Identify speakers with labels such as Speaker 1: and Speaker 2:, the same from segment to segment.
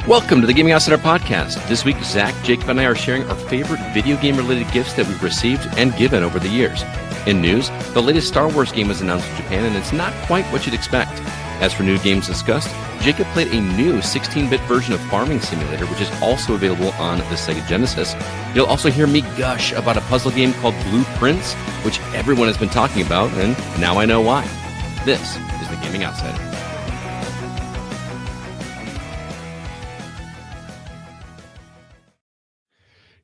Speaker 1: Welcome to the Gaming Outsider Podcast. This week, Zack, Jacob, and I are sharing our favorite video game-related gifts that we've received and given over the years. In news, the latest Star Wars game was announced in Japan, and it's not quite what you'd expect. As for new games discussed, Jacob played a new 16-bit version of Farming Simulator, which is also available on the Sega Genesis. You'll also hear me gush about a puzzle game called Blueprints, which everyone has been talking about, and now I know why. This is the Gaming Outsider.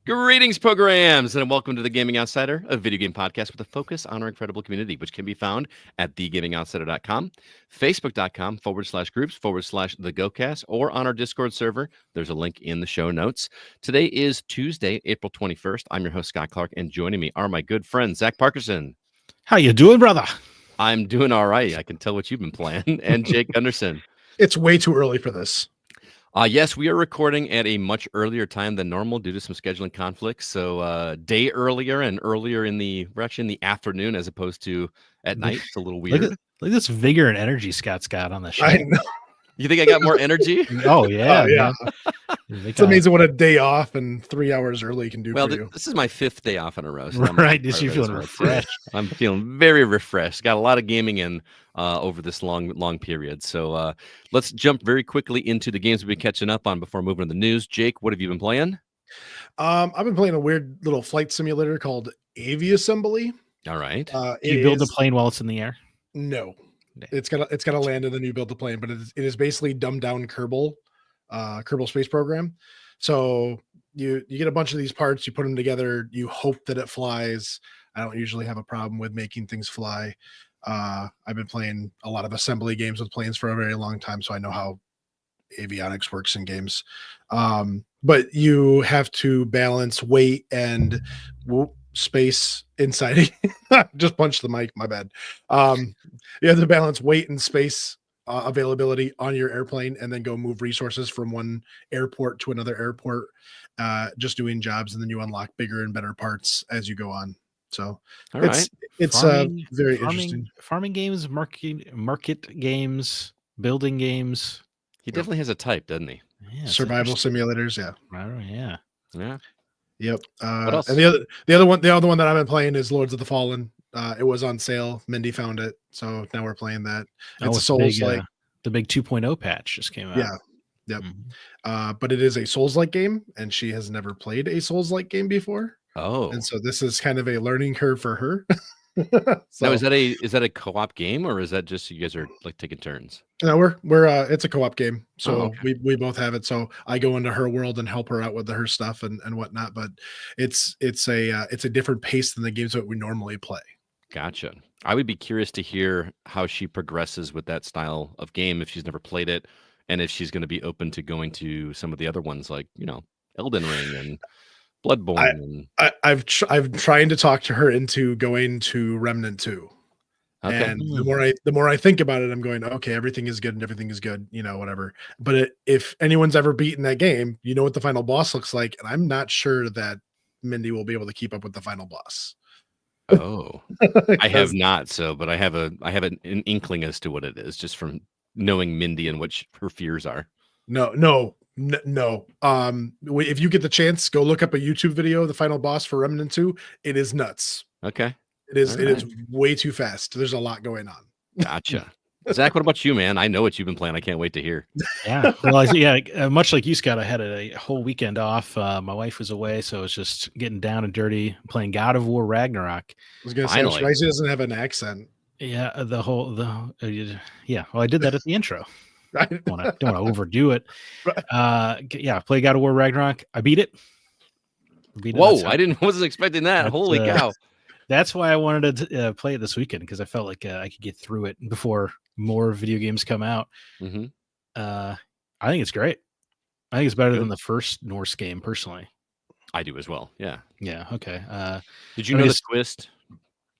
Speaker 1: Greetings, programs, and welcome to the Gaming Outsider, a video game podcast with a focus on our incredible community, which can be found at thegamingoutsider.com, facebook.com/groups/thegocast, or on our Discord server. There's a link in the show notes. Today is Tuesday, April 21st. I'm your host, Scott Clark, and joining me are my good friend, Zack Parkerson.
Speaker 2: How you doing, brother?
Speaker 1: I'm doing all right. I can tell what you've been playing. And Jake Gunderson.
Speaker 3: It's way too early for this.
Speaker 1: Yes, we are recording at a much earlier time than normal due to some scheduling conflicts. So day earlier and earlier we're actually in the afternoon as opposed to at night. It's a little weird.
Speaker 2: Look at this vigor and energy Scott's got on the show.
Speaker 3: I know.
Speaker 1: You think I got more energy?
Speaker 2: Oh, yeah.
Speaker 3: Yeah. It's amazing what a day off and 3 hours early can do for you.
Speaker 1: This is my 5th day off in a row. So
Speaker 2: right. Is you feeling refreshed?
Speaker 1: I'm feeling very refreshed. Got a lot of gaming in over this long period. So let's jump very quickly into the games we've been catching up on before moving to the news. Jake, what have you been playing?
Speaker 3: I've been playing a weird little flight simulator called Aviassembly.
Speaker 1: All right.
Speaker 2: Do you build a plane while it's in the air?
Speaker 3: No. It's gotta land and then you build the plane, but it is basically dumbed down Kerbal Space Program. So you get a bunch of these parts, you put them together, you hope that it flies. I don't usually have a problem with making things fly. I've been playing a lot of assembly games with planes for a very long time, so I know how avionics works in games. But you have to balance weight and space inside. Just punched the mic, my bad. You have to balance weight and space availability on your airplane and then go move resources from one airport to another airport, just doing jobs, and then you unlock bigger and better parts as you go on. So it's very interesting.
Speaker 2: Farming games, market games, building games.
Speaker 1: He definitely has a type, doesn't he?
Speaker 3: Yeah, survival simulators, yeah.
Speaker 1: Yeah.
Speaker 3: Yep.
Speaker 1: What else?
Speaker 3: And the other one that I've been playing is Lords of the Fallen. It was on sale. Mindy found it, so now we're playing that. It's a Souls-like.
Speaker 2: The big 2.0 patch just came out.
Speaker 3: Yeah. Yep. Mm-hmm. But it is a Souls-like game, and she has never played a Souls-like game before.
Speaker 1: Oh.
Speaker 3: And so this is kind of a learning curve for her.
Speaker 1: So, now, is that a co-op game, or is that just you guys are like taking turns?
Speaker 3: No, we're it's a co-op game. So we both have it. So I go into her world and help her out with her stuff and whatnot. But it's a different pace than the games that we normally play.
Speaker 1: Gotcha. I would be curious to hear how she progresses with that style of game if she's never played it, and if she's going to be open to going to some of the other ones like Elden Ring and Bloodborne.
Speaker 3: I'm trying to talk to her into going to Remnant 2. Okay. And the more I think about it, I'm going, okay, everything is good and everything is good, whatever. But if anyone's ever beaten that game, you know what the final boss looks like, and I'm not sure that Mindy will be able to keep up with the final boss.
Speaker 1: Oh, I have not. But I have an inkling as to what it is, just from knowing Mindy and what her fears are.
Speaker 3: No. If you get the chance, go look up a YouTube video of the final boss for Remnant 2. It is nuts.
Speaker 1: Okay.
Speaker 3: It is way too fast. There's a lot going on.
Speaker 1: Gotcha. Zack, what about you, man? I know what you've been playing. I can't wait to hear.
Speaker 2: Yeah. Well, much like you, Scott, I had a whole weekend off. My wife was away, so it was just getting down and dirty, playing God of War Ragnarok.
Speaker 3: I was going to say, Tracy doesn't have an accent.
Speaker 2: Yeah. Well, I did that at the intro. I don't want to overdo it. Play God of War Ragnarok. I beat it.
Speaker 1: Whoa! Wasn't expecting that. Holy cow!
Speaker 2: That's why I wanted to play it this weekend, because I felt like I could get through it before more video games come out.
Speaker 1: Mm-hmm.
Speaker 2: I think it's great. I think it's better than the first Norse game, personally.
Speaker 1: I do as well. Yeah.
Speaker 2: Yeah. Okay.
Speaker 1: Did you know the twist?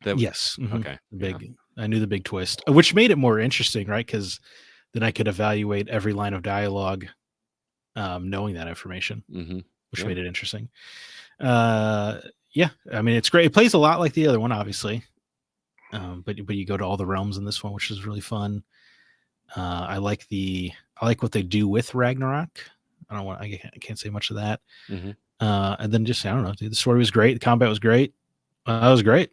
Speaker 2: Yes. Mm-hmm.
Speaker 1: Okay.
Speaker 2: I knew the big twist, which made it more interesting, right? Because then I could evaluate every line of dialogue, knowing that information, which made it interesting. I mean, it's great. It plays a lot like the other one, obviously, but you go to all the realms in this one, which is really fun. I like what they do with Ragnarok. I can't say much of that.
Speaker 1: Mm-hmm.
Speaker 2: And then just I don't know. Dude, the story was great. The combat was great. That was great.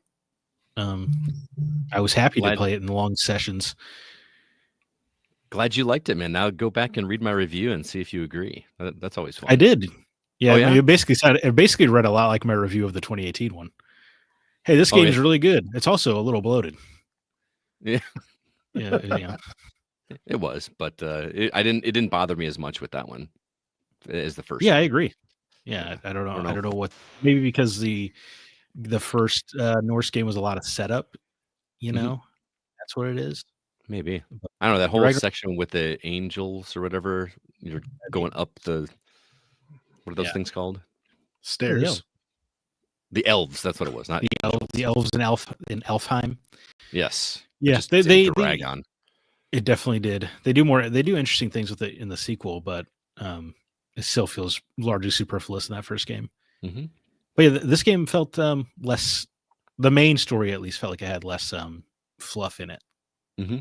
Speaker 2: I was happy to play it in long sessions.
Speaker 1: Glad you liked it, man. Now go back and read my review and see if you agree. That's always fun.
Speaker 2: I did. Yeah,
Speaker 1: Oh, yeah?
Speaker 2: It basically read a lot like my review of the 2018 one. Hey, this game is really good. It's also a little bloated.
Speaker 1: Yeah.
Speaker 2: Yeah.
Speaker 1: It was, but it didn't bother me as much with that one as the first.
Speaker 2: Yeah,
Speaker 1: one.
Speaker 2: I agree. Yeah, I don't know. I don't know what. Maybe because the first Norse game was a lot of setup. You know, that's what it is.
Speaker 1: Maybe. I don't know, that whole section with the angels or whatever. You're going up the. What are those things called?
Speaker 3: Stairs.
Speaker 1: The elves. That's what it was. Not
Speaker 2: the elves in Elfheim.
Speaker 1: Yes.
Speaker 2: Yeah,
Speaker 1: they drag on.
Speaker 2: It definitely did. They do interesting things with it in the sequel, but it still feels largely superfluous in that first game.
Speaker 1: Mm-hmm.
Speaker 2: But yeah, this game felt less. The main story at least felt like it had less fluff in it.
Speaker 1: Mm-hmm.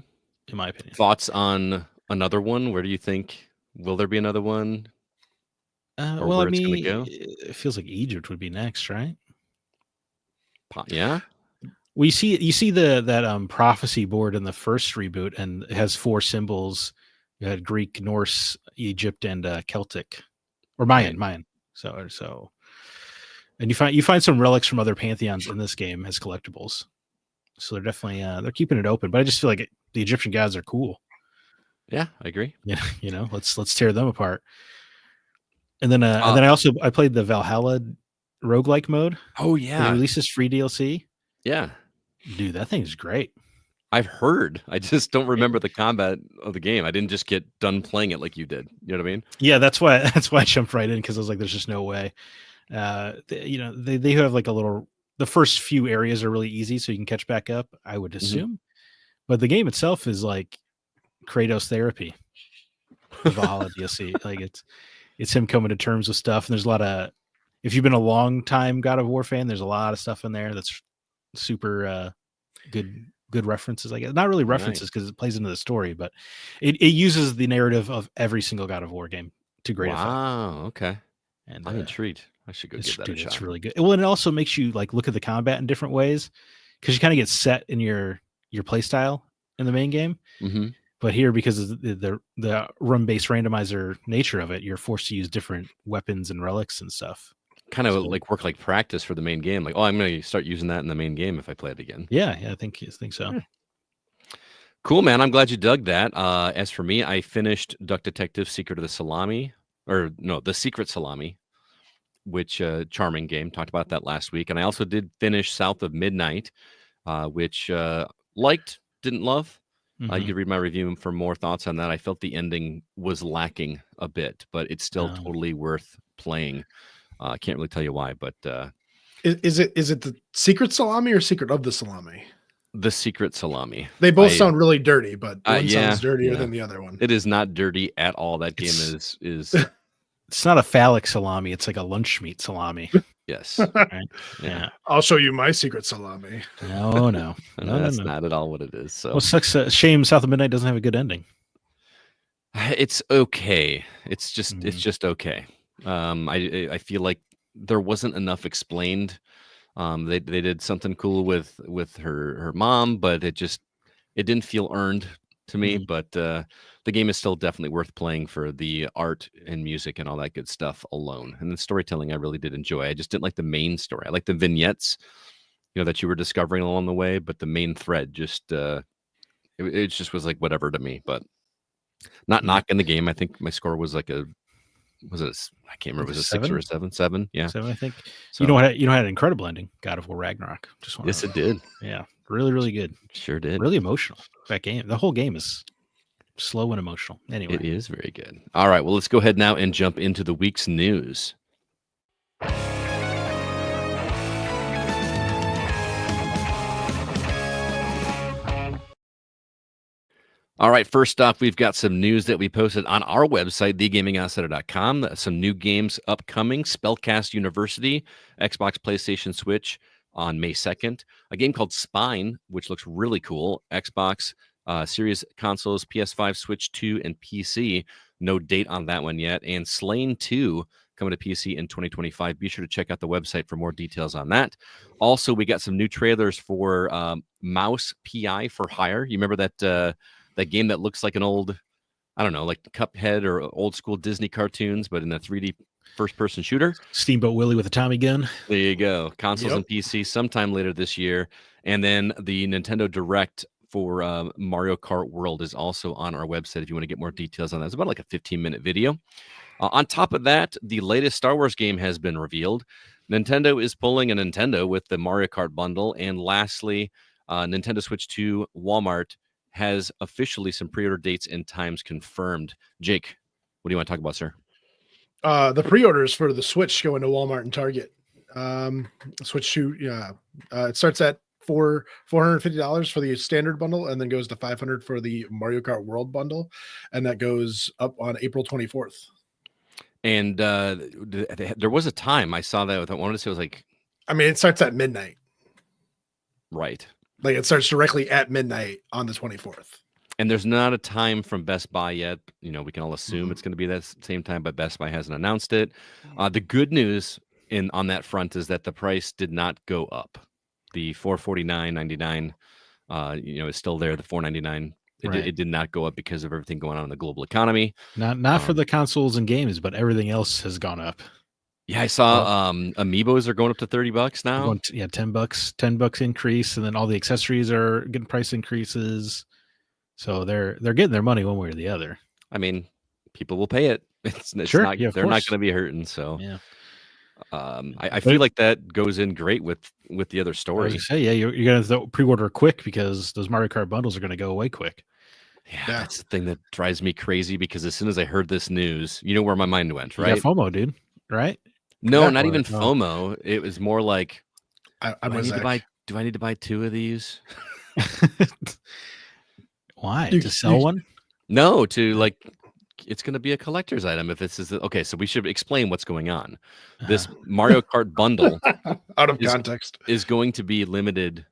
Speaker 2: In my opinion.
Speaker 1: Thoughts on another one? Where do you think will there be another one?
Speaker 2: Well, I mean, it feels like Egypt would be next, right?
Speaker 1: Yeah.
Speaker 2: Well, you see that prophecy board in the first reboot, and it has 4 symbols. You had Greek, Norse, Egypt, and Celtic, or Mayan.
Speaker 1: Right.
Speaker 2: Mayan. So, and you find some relics from other pantheons in this game as collectibles. So they're definitely they're keeping it open. But I just feel like the Egyptian gods are cool.
Speaker 1: Yeah, I agree.
Speaker 2: Yeah, let's tear them apart. And then I played the Valhalla roguelike mode.
Speaker 1: Oh yeah,
Speaker 2: they released this free DLC.
Speaker 1: Yeah,
Speaker 2: dude, that thing's great.
Speaker 1: I've heard. I just don't remember the combat of the game. I didn't just get done playing it like you did. You know what I mean?
Speaker 2: Yeah, that's why I jumped right in, because I was like, "There's just no way." They have like a little. The first few areas are really easy, so you can catch back up, I would assume. But the game itself is like Kratos therapy. The Valhalla DLC, like it's him coming to terms with stuff, and there's a lot of. If you've been a long time God of War fan, there's a lot of stuff in there that's super good references. I guess not really references because it plays into the story, but it uses the narrative of every single God of War game to great effect.
Speaker 1: Wow. Okay.
Speaker 2: And
Speaker 1: I'm intrigued. I should go give that a shot.
Speaker 2: It's really good. Well, and it also makes you like look at the combat in different ways, because you kind of get set in your play style in the main game.
Speaker 1: Mm-hmm.
Speaker 2: But here, because of the run-based randomizer nature of it, you're forced to use different weapons and relics and stuff.
Speaker 1: Kind of like work like practice for the main game. Like, I'm going to start using that in the main game if I play it again.
Speaker 2: Yeah, I think so.
Speaker 1: Yeah. Cool, man. I'm glad you dug that. As for me, I finished Duck Detective: Secret of the Salami, The Secret Salami, which charming game. Talked about that last week, and I also did finish South of Midnight, which liked, didn't love.
Speaker 2: Mm-hmm.
Speaker 1: You could read my review for more thoughts on that. I felt the ending was lacking a bit, but it's still totally worth playing. I can't really tell you why, but
Speaker 3: is it the Secret Salami or Secret of the Salami?
Speaker 1: The Secret Salami.
Speaker 3: They both sound really dirty, but one sounds dirtier than the other one.
Speaker 1: It is not dirty at all. That game is
Speaker 2: it's not a phallic salami. It's like a lunch meat salami.
Speaker 1: Yes.
Speaker 2: Right? Yeah.
Speaker 3: I'll show you my Secret Salami.
Speaker 2: No.
Speaker 1: That's not at all what it is. So,
Speaker 2: well, sucks. Shame South of Midnight doesn't have a good ending.
Speaker 1: It's okay. It's just okay. I feel like there wasn't enough explained. They did something cool with her mom, but it didn't feel earned to me. But the game is still definitely worth playing for the art and music and all that good stuff alone. And the storytelling I really did enjoy. I just didn't like the main story. I like the vignettes, that you were discovering along the way, but the main thread just it just was like whatever to me. But not knocking the game. I think my score was like I can't remember. Was it 6 or a 7? 7, yeah.
Speaker 2: 7, I think. So, you know had an incredible ending. God of War Ragnarok.
Speaker 1: Yes, it did.
Speaker 2: Yeah, really, really good.
Speaker 1: Sure did.
Speaker 2: Really emotional. That game. The whole game is slow and emotional. Anyway,
Speaker 1: it is very good. All right, well, let's go ahead now and jump into the week's news. All right, first off, we've got some news that we posted on our website, thegamingoutsiders.com. Some new games upcoming. Spellcast University, Xbox, PlayStation, Switch on May 2nd. A game called Spine, which looks really cool. Xbox, Series consoles, PS5, Switch 2, and PC. No date on that one yet. And Slain 2 coming to PC in 2025. Be sure to check out the website for more details on that. Also, we got some new trailers for Mouse PI for Hire. You remember that game that looks like an old, I don't know, like Cuphead or old school Disney cartoons, but in a 3D first-person shooter?
Speaker 2: Steamboat Willie with a Tommy gun.
Speaker 1: There you go. Consoles and PC sometime later this year. And then the Nintendo Direct for Mario Kart World is also on our website if you want to get more details on that. It's about like a 15-minute video. On top of that, the latest Star Wars game has been revealed. Nintendo is pulling a Nintendo with the Mario Kart bundle. And lastly, Nintendo Switch 2 Walmart has officially some pre-order dates and times confirmed. Jake, what do you want to talk about, sir?
Speaker 3: The pre-orders for the Switch go into Walmart and Target. Switch 2, it starts at $450 for the standard bundle, and then goes to $500 for the Mario Kart World bundle, and that goes up on April 24th.
Speaker 1: And there was a time I saw that. I wanted to say it was like,
Speaker 3: I mean, it starts at midnight.
Speaker 1: Right.
Speaker 3: Like it starts directly at midnight on the 24th.
Speaker 1: And there's not a time from Best Buy yet. You know, we can all assume it's going to be that same time, but Best Buy hasn't announced it. The good news on that front is that the price did not go up. The $449.99, is still there. The $499, it did not go up because of everything going on in the global economy.
Speaker 2: Not for the consoles and games, but everything else has gone up.
Speaker 1: Yeah, I saw Amiibos are going up to $30 now.
Speaker 2: $10 increase, and then all the accessories are getting price increases. So they're getting their money one way or the other.
Speaker 1: I mean, people will pay it. It's
Speaker 2: sure,
Speaker 1: not,
Speaker 2: yeah,
Speaker 1: they're not going to be hurting. So
Speaker 2: yeah.
Speaker 1: I feel like that goes in great with the other story.
Speaker 2: I was gonna say, yeah, you're gonna pre-order quick because those Mario Kart bundles are gonna go away quick.
Speaker 1: Yeah, that's the thing that drives me crazy because as soon as I heard this news, you know where my mind went, right?
Speaker 2: Yeah, FOMO, dude. Right?
Speaker 1: No, not even FOMO. It was more like,
Speaker 3: do I
Speaker 1: need to buy 2 of these?
Speaker 2: Why? To sell one?
Speaker 1: No, it's going to be a collector's item if this is okay. So we should explain what's going on. This Mario Kart bundle
Speaker 3: out of context
Speaker 1: is going to be limited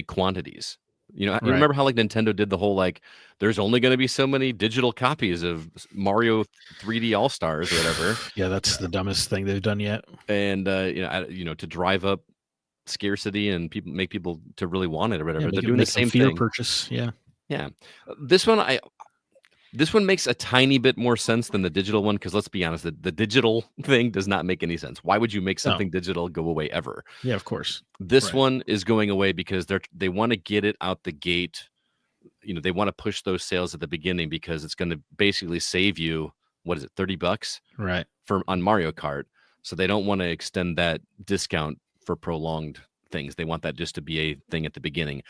Speaker 1: quantities. You know, you remember how like Nintendo did the whole like there's only going to be so many digital copies of Mario 3D All Stars or whatever.
Speaker 2: Yeah, that's the dumbest thing they've done yet.
Speaker 1: And to drive up scarcity and make people to really want it or whatever. They're doing the same thing.
Speaker 2: Purchase, yeah.
Speaker 1: Yeah. This one makes a tiny bit more sense than the digital one because let's be honest, the digital thing does not make any sense. Why would you make something digital go away ever?
Speaker 2: Yeah, of course.
Speaker 1: This one is going away because they want to get it out the gate. You know, they want to push those sales at the beginning because it's going to basically save you, what is it, $30?
Speaker 2: Right.
Speaker 1: On Mario Kart. So they don't want to extend that discount for prolonged things. They want that just to be a thing at the beginning.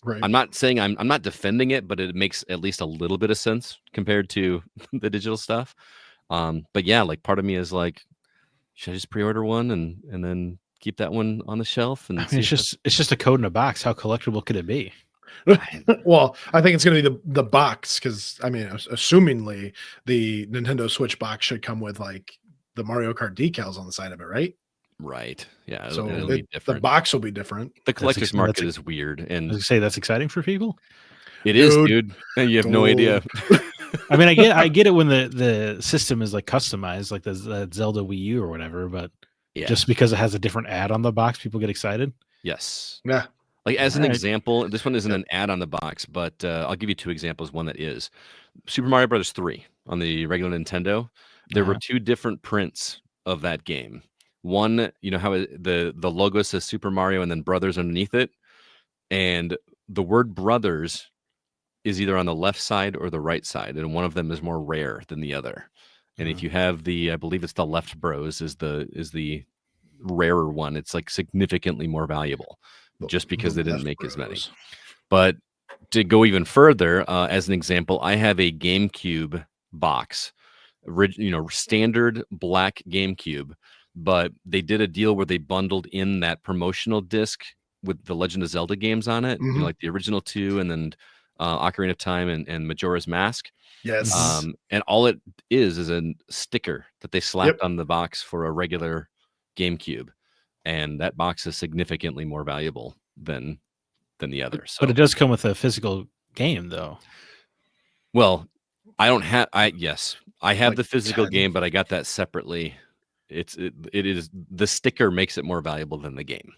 Speaker 3: Right.
Speaker 1: I'm not saying I'm not defending it, but it makes at least a little bit of sense compared to the digital stuff. But yeah, like part of me is like, should I just pre-order one and then keep that one on the shelf? And
Speaker 2: it's just a code in a box. How collectible could it be?
Speaker 3: Well, I think it's going to be the box because I mean, assumingly the Nintendo Switch box should come with like the Mario Kart decals on the side of it, right?
Speaker 1: Right. Yeah.
Speaker 3: So
Speaker 1: it'll be different.
Speaker 3: The box will be different.
Speaker 1: The collector's market is weird, and
Speaker 2: I was say that's exciting for people.
Speaker 1: It is, dude. You have no idea.
Speaker 2: I mean, I get it when the system is like customized, like the Zelda Wii U or whatever. But just because it has a different ad on the box, people get excited.
Speaker 1: Yes.
Speaker 3: Yeah.
Speaker 1: Like as an example, this one isn't an ad on the box, but I'll give you 2 examples. One that is Super Mario Brothers 3 on the regular Nintendo. There were 2 different prints of that game. One, you know how the logo says Super Mario and then Brothers underneath it, and the word Brothers is either on the left side or the right side, and one of them is more rare than the other. And if you have I believe it's the Left Bros is the rarer one. It's like significantly more valuable, just because they didn't make as many. But to go even further, as an example, I have a GameCube box, standard black GameCube. But they did a deal where they bundled in that promotional disc with the Legend of Zelda games on it, like the original 2 and then Ocarina of Time and Majora's Mask.
Speaker 3: Yes.
Speaker 1: And all it is a sticker that they slapped on the box for a regular GameCube. And that box is significantly more valuable than the other. So.
Speaker 2: But it does come with a physical game, though.
Speaker 1: Well, I don't have. I have
Speaker 3: Like
Speaker 1: the physical
Speaker 3: 10.
Speaker 1: game, but I got that separately. It is the sticker makes it more valuable than the game.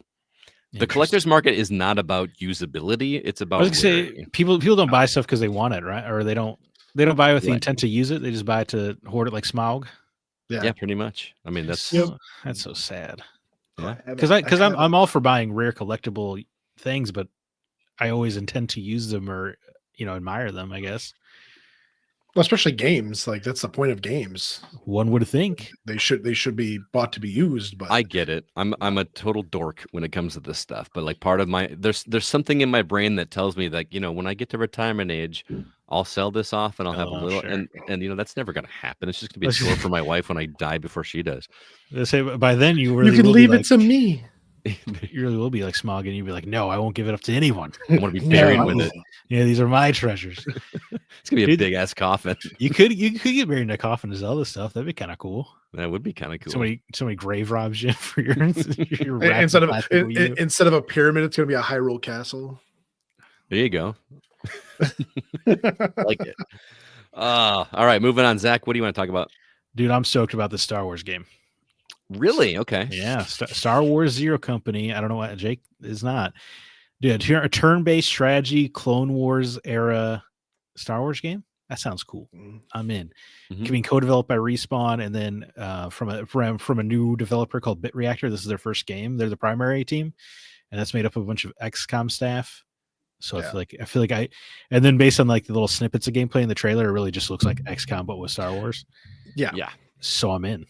Speaker 1: The collector's market is not about usability; it's
Speaker 2: I
Speaker 1: about
Speaker 2: was gonna say
Speaker 1: rarity.
Speaker 2: people don't buy stuff because they want it, right? Or they don't buy with the
Speaker 1: Right.
Speaker 2: intent to use it. They just buy it to hoard it like Smaug.
Speaker 1: Yeah, pretty much. I mean, that's
Speaker 2: That's so sad.
Speaker 1: yeah.
Speaker 2: Because I'm all for buying rare collectible things, but I always intend to use them or admire them, I guess.
Speaker 3: Well, especially games, like that's the point of games.
Speaker 2: One would think
Speaker 3: They should be bought to be used, but
Speaker 1: I get it. I'm a total dork when it comes to this stuff, but like part of my there's something in my brain that tells me like, when I get to retirement age, I'll sell this off and I'll have a little
Speaker 2: sure.
Speaker 1: and that's never gonna happen. It's just gonna be a chore for my wife when I die before she does.
Speaker 2: They say by then you really
Speaker 3: you can
Speaker 2: will
Speaker 3: leave
Speaker 2: be
Speaker 3: it to me.
Speaker 2: You really will be like Smaug, and you'd be like, "No, I won't give it up to anyone.
Speaker 1: I want to be buried with it.
Speaker 2: Yeah, these are my treasures."
Speaker 1: It's gonna be a big ass coffin.
Speaker 2: You could get buried in a coffin to sell this stuff. That'd be kind of cool.
Speaker 1: That would be kind of cool.
Speaker 2: Somebody grave robs you for your
Speaker 3: instead of a pyramid, it's gonna be a Hyrule castle.
Speaker 1: There you go. Like it. All right, moving on. Zach, what do you want to talk about?
Speaker 2: Dude, I'm stoked about the Star Wars game.
Speaker 1: Really? Okay.
Speaker 2: Yeah, Star Wars Zero Company. I don't know what Jake is not. Dude, a turn-based strategy, Clone Wars era Star Wars game. That sounds cool. I'm in. Being co-developed by Respawn, and then from a new developer called Bit Reactor. This is their first game. They're the primary team, and that's made up of a bunch of XCOM staff. So I feel like and then based on like the little snippets of gameplay in the trailer, it really just looks like XCOM but with Star Wars.
Speaker 3: Yeah.
Speaker 2: So I'm in.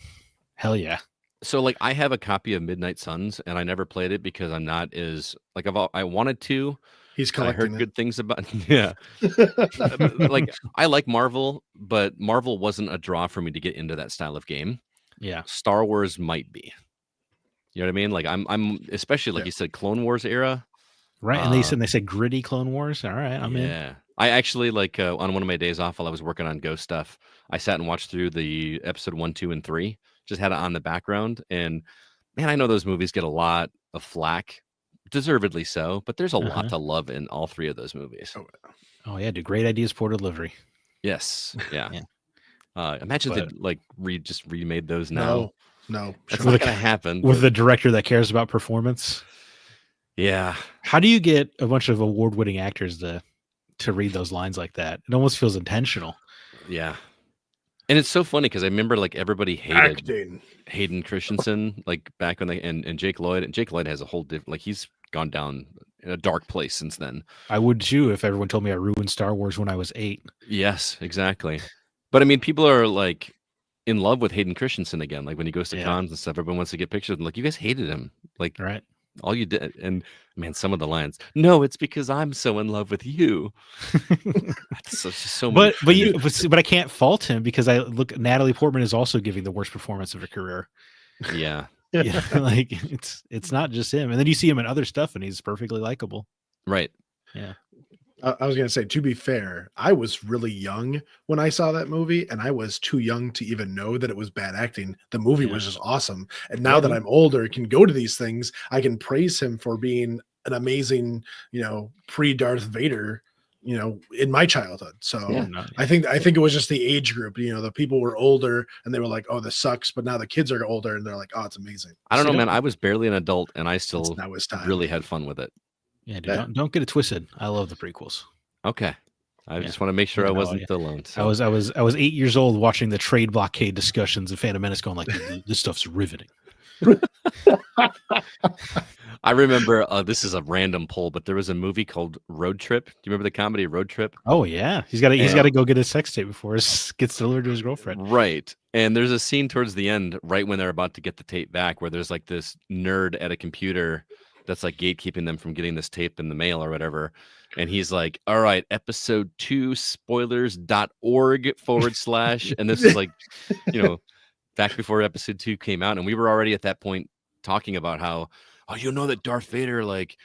Speaker 2: Hell yeah.
Speaker 1: So like I have a copy of Midnight Suns and I never played it because I'm not as like I wanted to.
Speaker 3: He's collecting.
Speaker 1: I heard good things about like I like Marvel, but Marvel wasn't a draw for me to get into that style of game.
Speaker 2: Yeah.
Speaker 1: Star Wars might be. You know what I mean? Like I'm especially like you said, Clone Wars era.
Speaker 2: Right. And they said gritty Clone Wars. All right. I'm in.
Speaker 1: Yeah. I actually on one of my days off while I was working on Ghost stuff, I sat and watched through the episode 1, 2, and 3. Just had it on the background, and man, I know those movies get a lot of flack, deservedly so, but there's a lot to love in all 3 of those movies.
Speaker 2: Oh yeah, dude, great ideas for delivery.
Speaker 1: Yes, yeah. Imagine if they just remade those now.
Speaker 3: No,
Speaker 1: that's not gonna happen.
Speaker 2: With the director that cares about performance.
Speaker 1: Yeah.
Speaker 2: How do you get a bunch of award-winning actors to read those lines like that? It almost feels intentional.
Speaker 1: Yeah. And it's so funny because I remember like everybody hated Hayden Christensen like back when and Jake Lloyd. And Jake Lloyd has a whole different like he's gone down in a dark place since then.
Speaker 2: I would too if everyone told me I ruined Star Wars when I was 8.
Speaker 1: Yes, exactly. But I mean, people are like in love with Hayden Christensen again. Like when he goes to cons and stuff, everyone wants to get pictures. And like you guys hated him, like
Speaker 2: right.
Speaker 1: All you did, and man, some of the lines. No, it's because I'm so in love with you. So
Speaker 2: but I can't fault him because I look. Natalie Portman is also giving the worst performance of her career.
Speaker 1: Yeah,
Speaker 2: like it's not just him. And then you see him in other stuff, and he's perfectly likable.
Speaker 1: Right.
Speaker 2: Yeah.
Speaker 3: I was going to say, to be fair, I was really young when I saw that movie, and I was too young to even know that it was bad acting. The movie was just awesome. And now that I'm older, can go to these things, I can praise him for being an amazing, pre-Darth Vader, in my childhood. So I think it was just the age group. The people were older and they were like, "Oh, this sucks," but now the kids are older and they're like, "Oh, it's amazing."
Speaker 1: I don't know, man. I was barely an adult and I still really had fun with it.
Speaker 2: Yeah, dude, don't get it twisted. I love the prequels.
Speaker 1: Okay, I just want to make sure I wasn't alone. So.
Speaker 2: I was 8 years old watching the trade blockade discussions of Phantom Menace, going like, "This stuff's riveting."
Speaker 1: I remember this is a random poll, but there was a movie called Road Trip. Do you remember the comedy Road Trip?
Speaker 2: Oh yeah, he's got to go get his sex tape before it gets delivered to his girlfriend.
Speaker 1: Right, and there's a scene towards the end, right when they're about to get the tape back, where there's like this nerd at a computer that's like gatekeeping them from getting this tape in the mail or whatever. And he's like, all right, episode 2 spoilers.org / and this is like, back before episode 2 came out. And we were already at that point talking about how, that Darth Vader, like,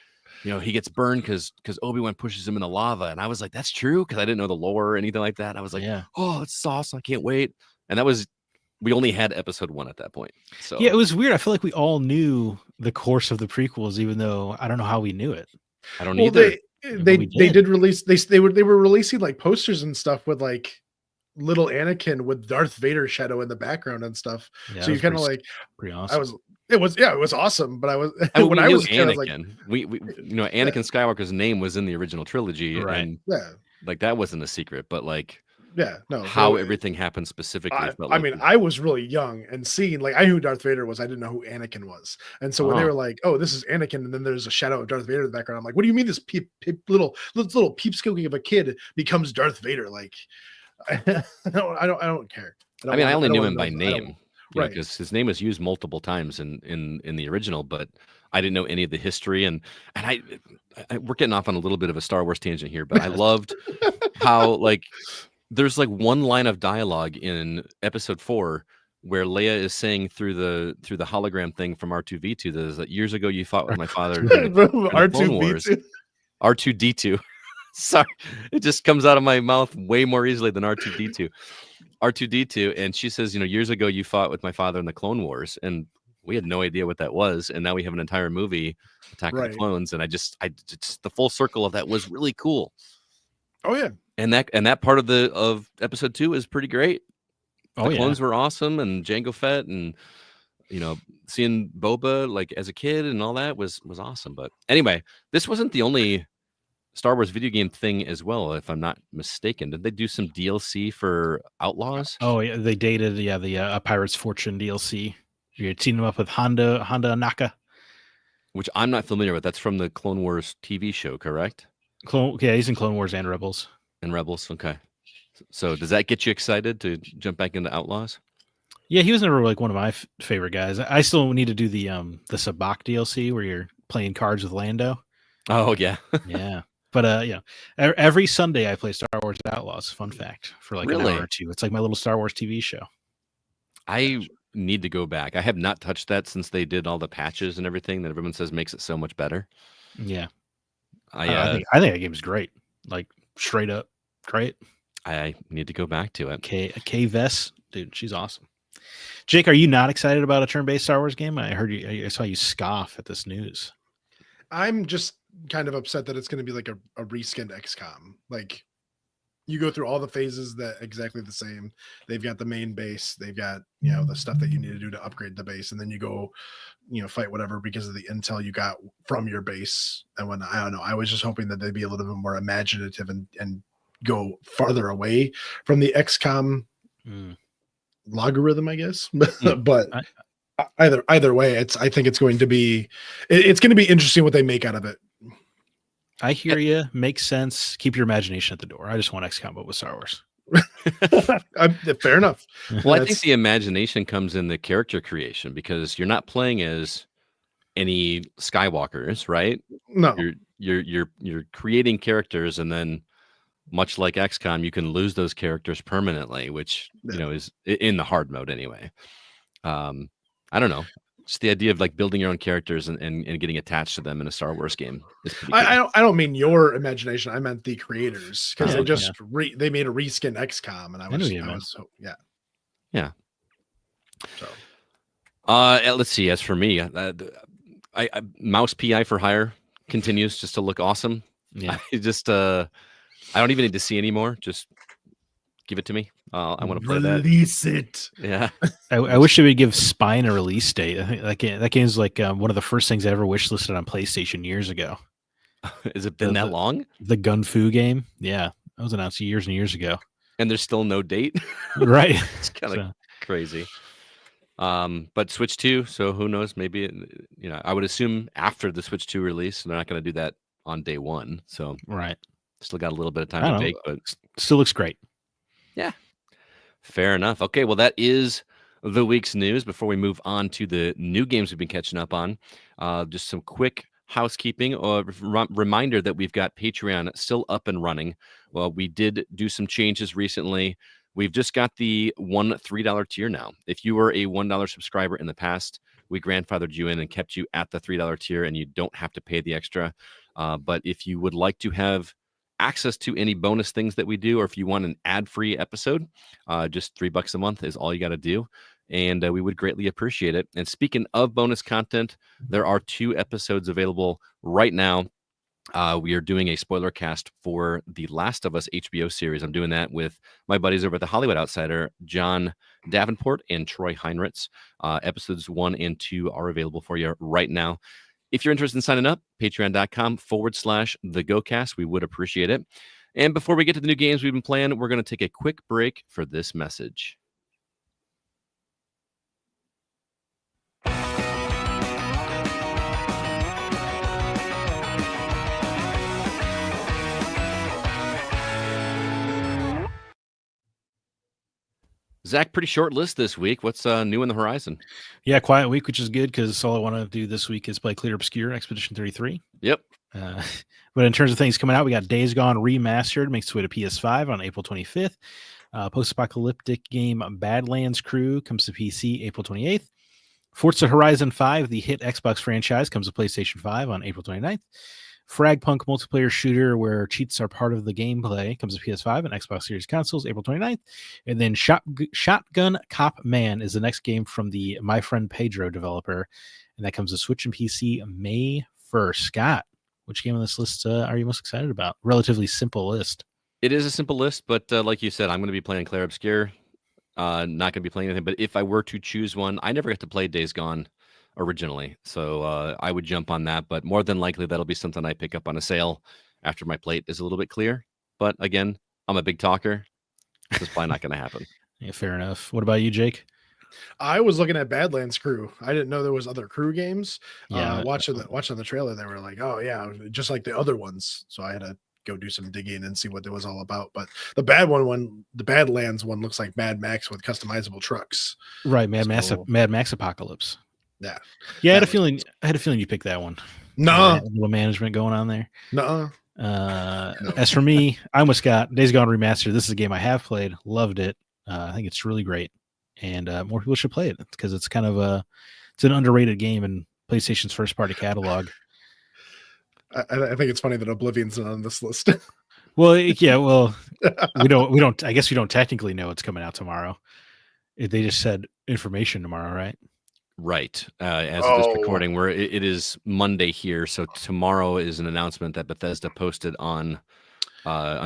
Speaker 1: he gets burned because Obi-Wan pushes him in the lava. And I was like, that's true. Cause I didn't know the lore or anything like that. I was like, oh, it's awesome. I can't wait. And we only had episode 1 at that point. So
Speaker 2: yeah, it was weird. I feel like we all knew the course of the prequels, even though I don't know how we knew it.
Speaker 1: I don't either.
Speaker 3: They did release they were releasing like posters and stuff with like little Anakin with Darth Vader shadow in the background and stuff.
Speaker 2: Yeah,
Speaker 3: So you kind of like,
Speaker 2: pretty awesome.
Speaker 3: it was awesome. But I was
Speaker 1: And
Speaker 3: when
Speaker 1: we
Speaker 3: I
Speaker 1: knew
Speaker 3: was a kid, I was like,
Speaker 1: Anakin. We Anakin Skywalker's name was in the original trilogy,
Speaker 2: Right.
Speaker 1: and
Speaker 3: yeah,
Speaker 1: like that wasn't a secret. But like,
Speaker 3: yeah, no,
Speaker 1: how everything happened specifically.
Speaker 3: I mean, I was really young and seeing like I knew who Darth Vader was. I didn't know who Anakin was. And so when they were like, "Oh, this is Anakin," and then there's a shadow of Darth Vader in the background, I'm like, "What do you mean this little peep squeaking of a kid becomes Darth Vader?" Like, I don't care.
Speaker 1: I mean, I only knew him by name,
Speaker 3: right?
Speaker 1: Because his name was used multiple times in the original, but I didn't know any of the history. And we're getting off on a little bit of a Star Wars tangent here, but I loved how like. There's like one line of dialogue in episode 4 where Leia is saying through the hologram thing from R2-V2 that is that years ago you fought with my father during the Clone Wars. R2-D2. Sorry, it just comes out of my mouth way more easily than R2-D2. R2-D2, and she says, years ago you fought with my father in the Clone Wars, and we had no idea what that was, and now we have an entire movie, Attack of the Clones, and I just the full circle of that was really cool.
Speaker 3: Oh yeah.
Speaker 1: And that part of episode 2 is pretty great. The clones were awesome, and Jango Fett, and seeing Boba like as a kid and all that was awesome. But anyway, this wasn't the only Star Wars video game thing as well, if I'm not mistaken. Did they do some DLC for Outlaws?
Speaker 2: Oh yeah, they dated the Pirate's Fortune DLC. You teamed them up with Honda Naka,
Speaker 1: which I'm not familiar with. That's from the Clone Wars TV show, correct?
Speaker 2: He's in Clone Wars and Rebels.
Speaker 1: And Rebels, okay. So does that get you excited to jump back into Outlaws?
Speaker 2: Yeah, he was never like one of my favorite guys. I still need to do the Sabacc DLC where you're playing cards with Lando.
Speaker 1: Oh yeah,
Speaker 2: yeah. But every Sunday I play Star Wars Outlaws. Fun fact for like an hour or two. It's like my little Star Wars TV show.
Speaker 1: I need to go back. I have not touched that since they did all the patches and everything that everyone says makes it so much better.
Speaker 2: Yeah, I think that game is great. Like straight up great.
Speaker 1: I need to go back to it.
Speaker 2: Kay Vess, dude, she's awesome. Jake, are you not excited about a turn-based Star Wars game? I saw you scoff at this news.
Speaker 3: I'm just kind of upset that it's going to be like a reskinned XCOM. Like you go through all the phases that exactly the same. They've got the main base. They've got, the stuff that you need to do to upgrade the base. And then you go, fight whatever because of the intel you got from your base. And when, I don't know, I was just hoping that they'd be a little bit more imaginative and go farther away from the XCOM logarithm, I guess. But either way, I think it's going to be interesting what they make out of it.
Speaker 2: I hear you. Makes sense. Keep your imagination at the door. I just want XCOM but with Star Wars.
Speaker 3: Fair enough.
Speaker 1: Well, I think the imagination comes in the character creation because you're not playing as any Skywalkers, right?
Speaker 3: No,
Speaker 1: you're creating characters, and then much like XCOM, you can lose those characters permanently, which is in the hard mode anyway. I don't know. Just the idea of like building your own characters and getting attached to them in a Star Wars game is pretty cool.
Speaker 3: I don't mean your imagination. I meant the creators because they just they made a reskin XCOM, and I was yeah. So,
Speaker 1: let's see. As for me, I Mouse PI for Hire continues just to look awesome.
Speaker 2: Yeah,
Speaker 1: I don't even need to see anymore. Just give it to me. I want to play that.
Speaker 3: Release it.
Speaker 1: Yeah.
Speaker 2: I wish they would give Spine a release date. I think that game's like one of the first things I ever wish listed on PlayStation years ago.
Speaker 1: Has it been that long?
Speaker 2: The Gun Fu game. Yeah. That was announced years and years ago.
Speaker 1: And there's still no date.
Speaker 2: Right.
Speaker 1: It's kind of crazy. But Switch 2, so who knows? Maybe, I would assume after the Switch 2 release, they're not going to do that on day one. So
Speaker 2: right.
Speaker 1: Still got a little bit of time to bake, but
Speaker 2: still looks great.
Speaker 1: Yeah. Fair enough. Okay, well, that is the week's news. Before we move on to the new games we've been catching up on, just some quick housekeeping or reminder that we've got Patreon still up and running. Well, we did do some changes recently. We've just got the $3 tier now. If you were a $1 subscriber in the past, we grandfathered you in and kept you at the $3 tier, and you don't have to pay the extra. But if you would like to have access to any bonus things that we do, or if you want an ad-free episode, just $3 a month is all you got to do, and we would greatly appreciate it. And speaking of bonus content, there are 2 episodes available right now We are doing a spoiler cast for the Last of Us HBO series. I'm doing that with my buddies over at the Hollywood Outsider, John Davenport and Troy Heinrichs. Episodes 1 and 2 are available for you right now. If you're interested in signing up, patreon.com/thegocast. We would appreciate it. And before we get to the new games we've been playing, we're going to take a quick break for this message. Zach, pretty short list this week. What's new in the horizon?
Speaker 2: Yeah, quiet week, which is good because all I want to do this week is play Clear Obscure Expedition 33.
Speaker 1: Yep.
Speaker 2: But in terms of things coming out, we got Days Gone Remastered, makes its way to PS5 on April 25th. Post-apocalyptic game Badlands Crew comes to PC April 28th. Forza Horizon 5, the hit Xbox franchise, comes to PlayStation 5 on April 29th. Fragpunk multiplayer shooter where cheats are part of the gameplay comes to PS5 and Xbox Series consoles April 29th. And then Shotgun Cop Man is the next game from the My Friend Pedro developer, and that comes to Switch and PC May 1st. Scott, which game on this list are you most excited about? Relatively simple list.
Speaker 1: It is a simple list, but like you said, I'm going to be playing Claire Obscure. Not going to be playing anything, but if I were to choose one, I never got to play Days Gone originally, so I would jump on that, but more than likely that'll be something I pick up on a sale after my plate is a little bit clear. But again, I'm a big talker. This is probably not going to happen.
Speaker 2: Yeah, fair enough. What about you, Jake?
Speaker 3: I was looking at Badlands Crew. I didn't know there was other Crew games.
Speaker 2: Yeah,
Speaker 3: watching the trailer, they were like, "Oh yeah, just like the other ones." So I had to go do some digging and see what it was all about. But the Badlands one looks like Mad Max with customizable trucks.
Speaker 2: Right, Mad Max Apocalypse.
Speaker 3: Yeah,
Speaker 2: I had a feeling you picked that one.
Speaker 3: No,
Speaker 2: a little management going on there.
Speaker 3: No.
Speaker 2: As for me, I'm with Scott. Days Gone Remastered. This is a game I have played, loved it. I think it's really great, and more people should play it because it's kind of it's an underrated game in PlayStation's first party catalog.
Speaker 3: I think it's funny that Oblivion's not on this list.
Speaker 2: Well, yeah, we don't. I guess we don't technically know it's coming out tomorrow. They just said information tomorrow, right?
Speaker 1: Right. As of this recording, where it is Monday here, so tomorrow is an announcement that Bethesda posted on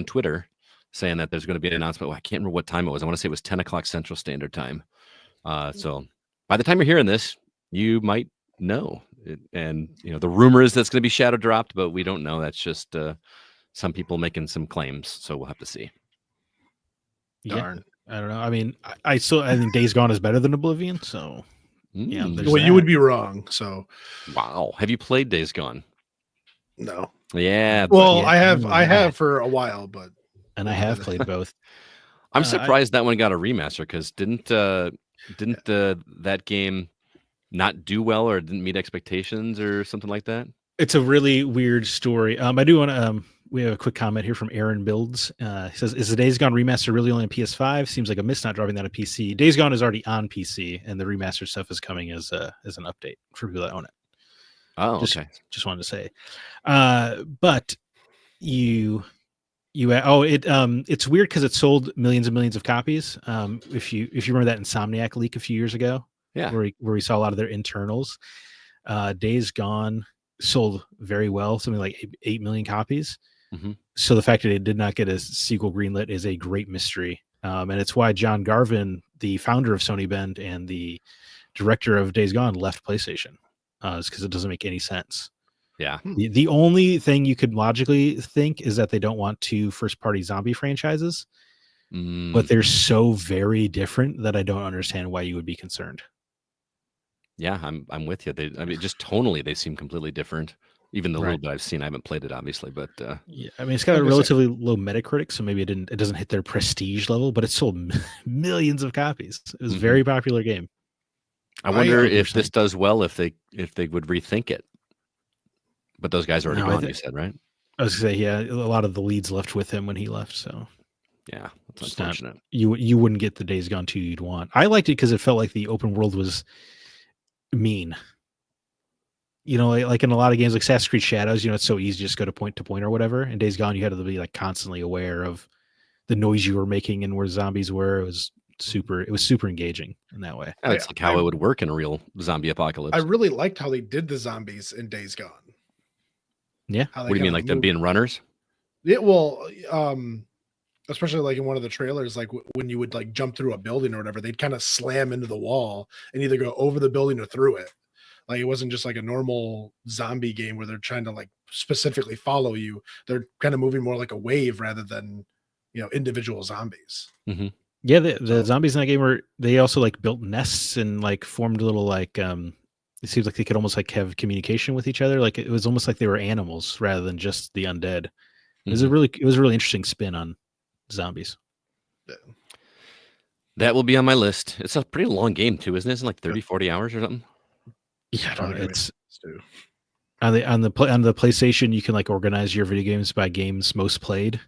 Speaker 1: Twitter saying that there's going to be an announcement. Well, I can't remember what time it was. I want to say it was 10 o'clock Central Standard Time. So by the time you're hearing this, you might know. And the rumor is that's going to be shadow dropped, but we don't know. That's just some people making some claims. So we'll have to see.
Speaker 3: Darn.
Speaker 2: Yeah, I don't know. I mean, I think Days Gone is better than Oblivion. So. Yeah,
Speaker 3: well, you would be wrong. So,
Speaker 1: wow, have you played Days Gone?
Speaker 3: No.
Speaker 1: Yeah.
Speaker 3: Well, I have for a while, but
Speaker 2: I have played both.
Speaker 1: I'm surprised that one got a remaster because didn't that game not do well or didn't meet expectations or something like that?
Speaker 2: It's a really weird story. I do want to. We have a quick comment here from Aaron Builds. He says, "Is the Days Gone remaster really only on PS5? Seems like a miss not dropping that on PC. Days Gone is already on PC, and the remaster stuff is coming as an update for people that own it."
Speaker 1: Oh, okay.
Speaker 2: Just wanted to say, but it's weird because it sold millions and millions of copies. If you remember that Insomniac leak a few years ago,
Speaker 1: yeah,
Speaker 2: where we saw a lot of their internals, Days Gone sold very well, something like 8 million copies.
Speaker 1: Mm-hmm.
Speaker 2: So the fact that it did not get a sequel greenlit is a great mystery. And it's why John Garvin, the founder of Sony Bend and the director of Days Gone, left PlayStation. Is because it doesn't make any sense.
Speaker 1: Yeah.
Speaker 2: The only thing you could logically think is that they don't want 2 first-party zombie franchises, but they're so very different that I don't understand why you would be concerned.
Speaker 1: Yeah, I'm with you. Just tonally, they seem completely different. Even the little bit I've seen, I haven't played it, obviously, but
Speaker 2: yeah, I mean, it's got a relatively low Metacritic, so maybe it doesn't hit their prestige level, but it sold millions of copies. It was a very popular game.
Speaker 1: I wonder if this does well, if they would rethink it. But those guys are already gone, you said, right?
Speaker 2: I was gonna say, yeah, a lot of the leads left with him when he left, so
Speaker 1: yeah, that's unfortunate.
Speaker 2: You wouldn't get the Days Gone 2 you'd want. I liked it because it felt like the open world was mean. Like in a lot of games like Assassin's Creed Shadows, it's so easy to just go to point or whatever. In Days Gone, you had to be like constantly aware of the noise you were making and where zombies were. It was super engaging in that way.
Speaker 1: That's like how it would work in a real zombie apocalypse.
Speaker 3: I really liked how they did the zombies in Days Gone.
Speaker 2: Yeah.
Speaker 3: How they
Speaker 1: What do you mean,
Speaker 3: kinda
Speaker 1: like them
Speaker 3: move.
Speaker 1: being runners?
Speaker 3: Yeah, well, especially like in one of the trailers, like when you would like jump through a building or whatever, they'd kind of slam into the wall and either go over the building or through it. Like it wasn't just like a normal zombie game where they're trying to like specifically follow you. They're kind of moving more like a wave rather than individual zombies.
Speaker 1: Hmm.
Speaker 2: Yeah, the
Speaker 3: So
Speaker 2: zombies in that game were they also like built nests and like formed little like it seems like they could almost like have communication with each other. Like it was almost like they were animals rather than just the undead.
Speaker 1: Hmm.
Speaker 2: It was a really interesting spin on zombies.
Speaker 3: yeah,
Speaker 1: That will be on my list. It's a pretty long game too, isn't it? It's like
Speaker 3: yeah,
Speaker 1: 30, 40 hours or something.
Speaker 2: Yeah, I don't
Speaker 3: probably
Speaker 2: know.
Speaker 3: gonna be
Speaker 2: It's
Speaker 3: too.
Speaker 2: on the PlayStation you can like organize your video games by games most played,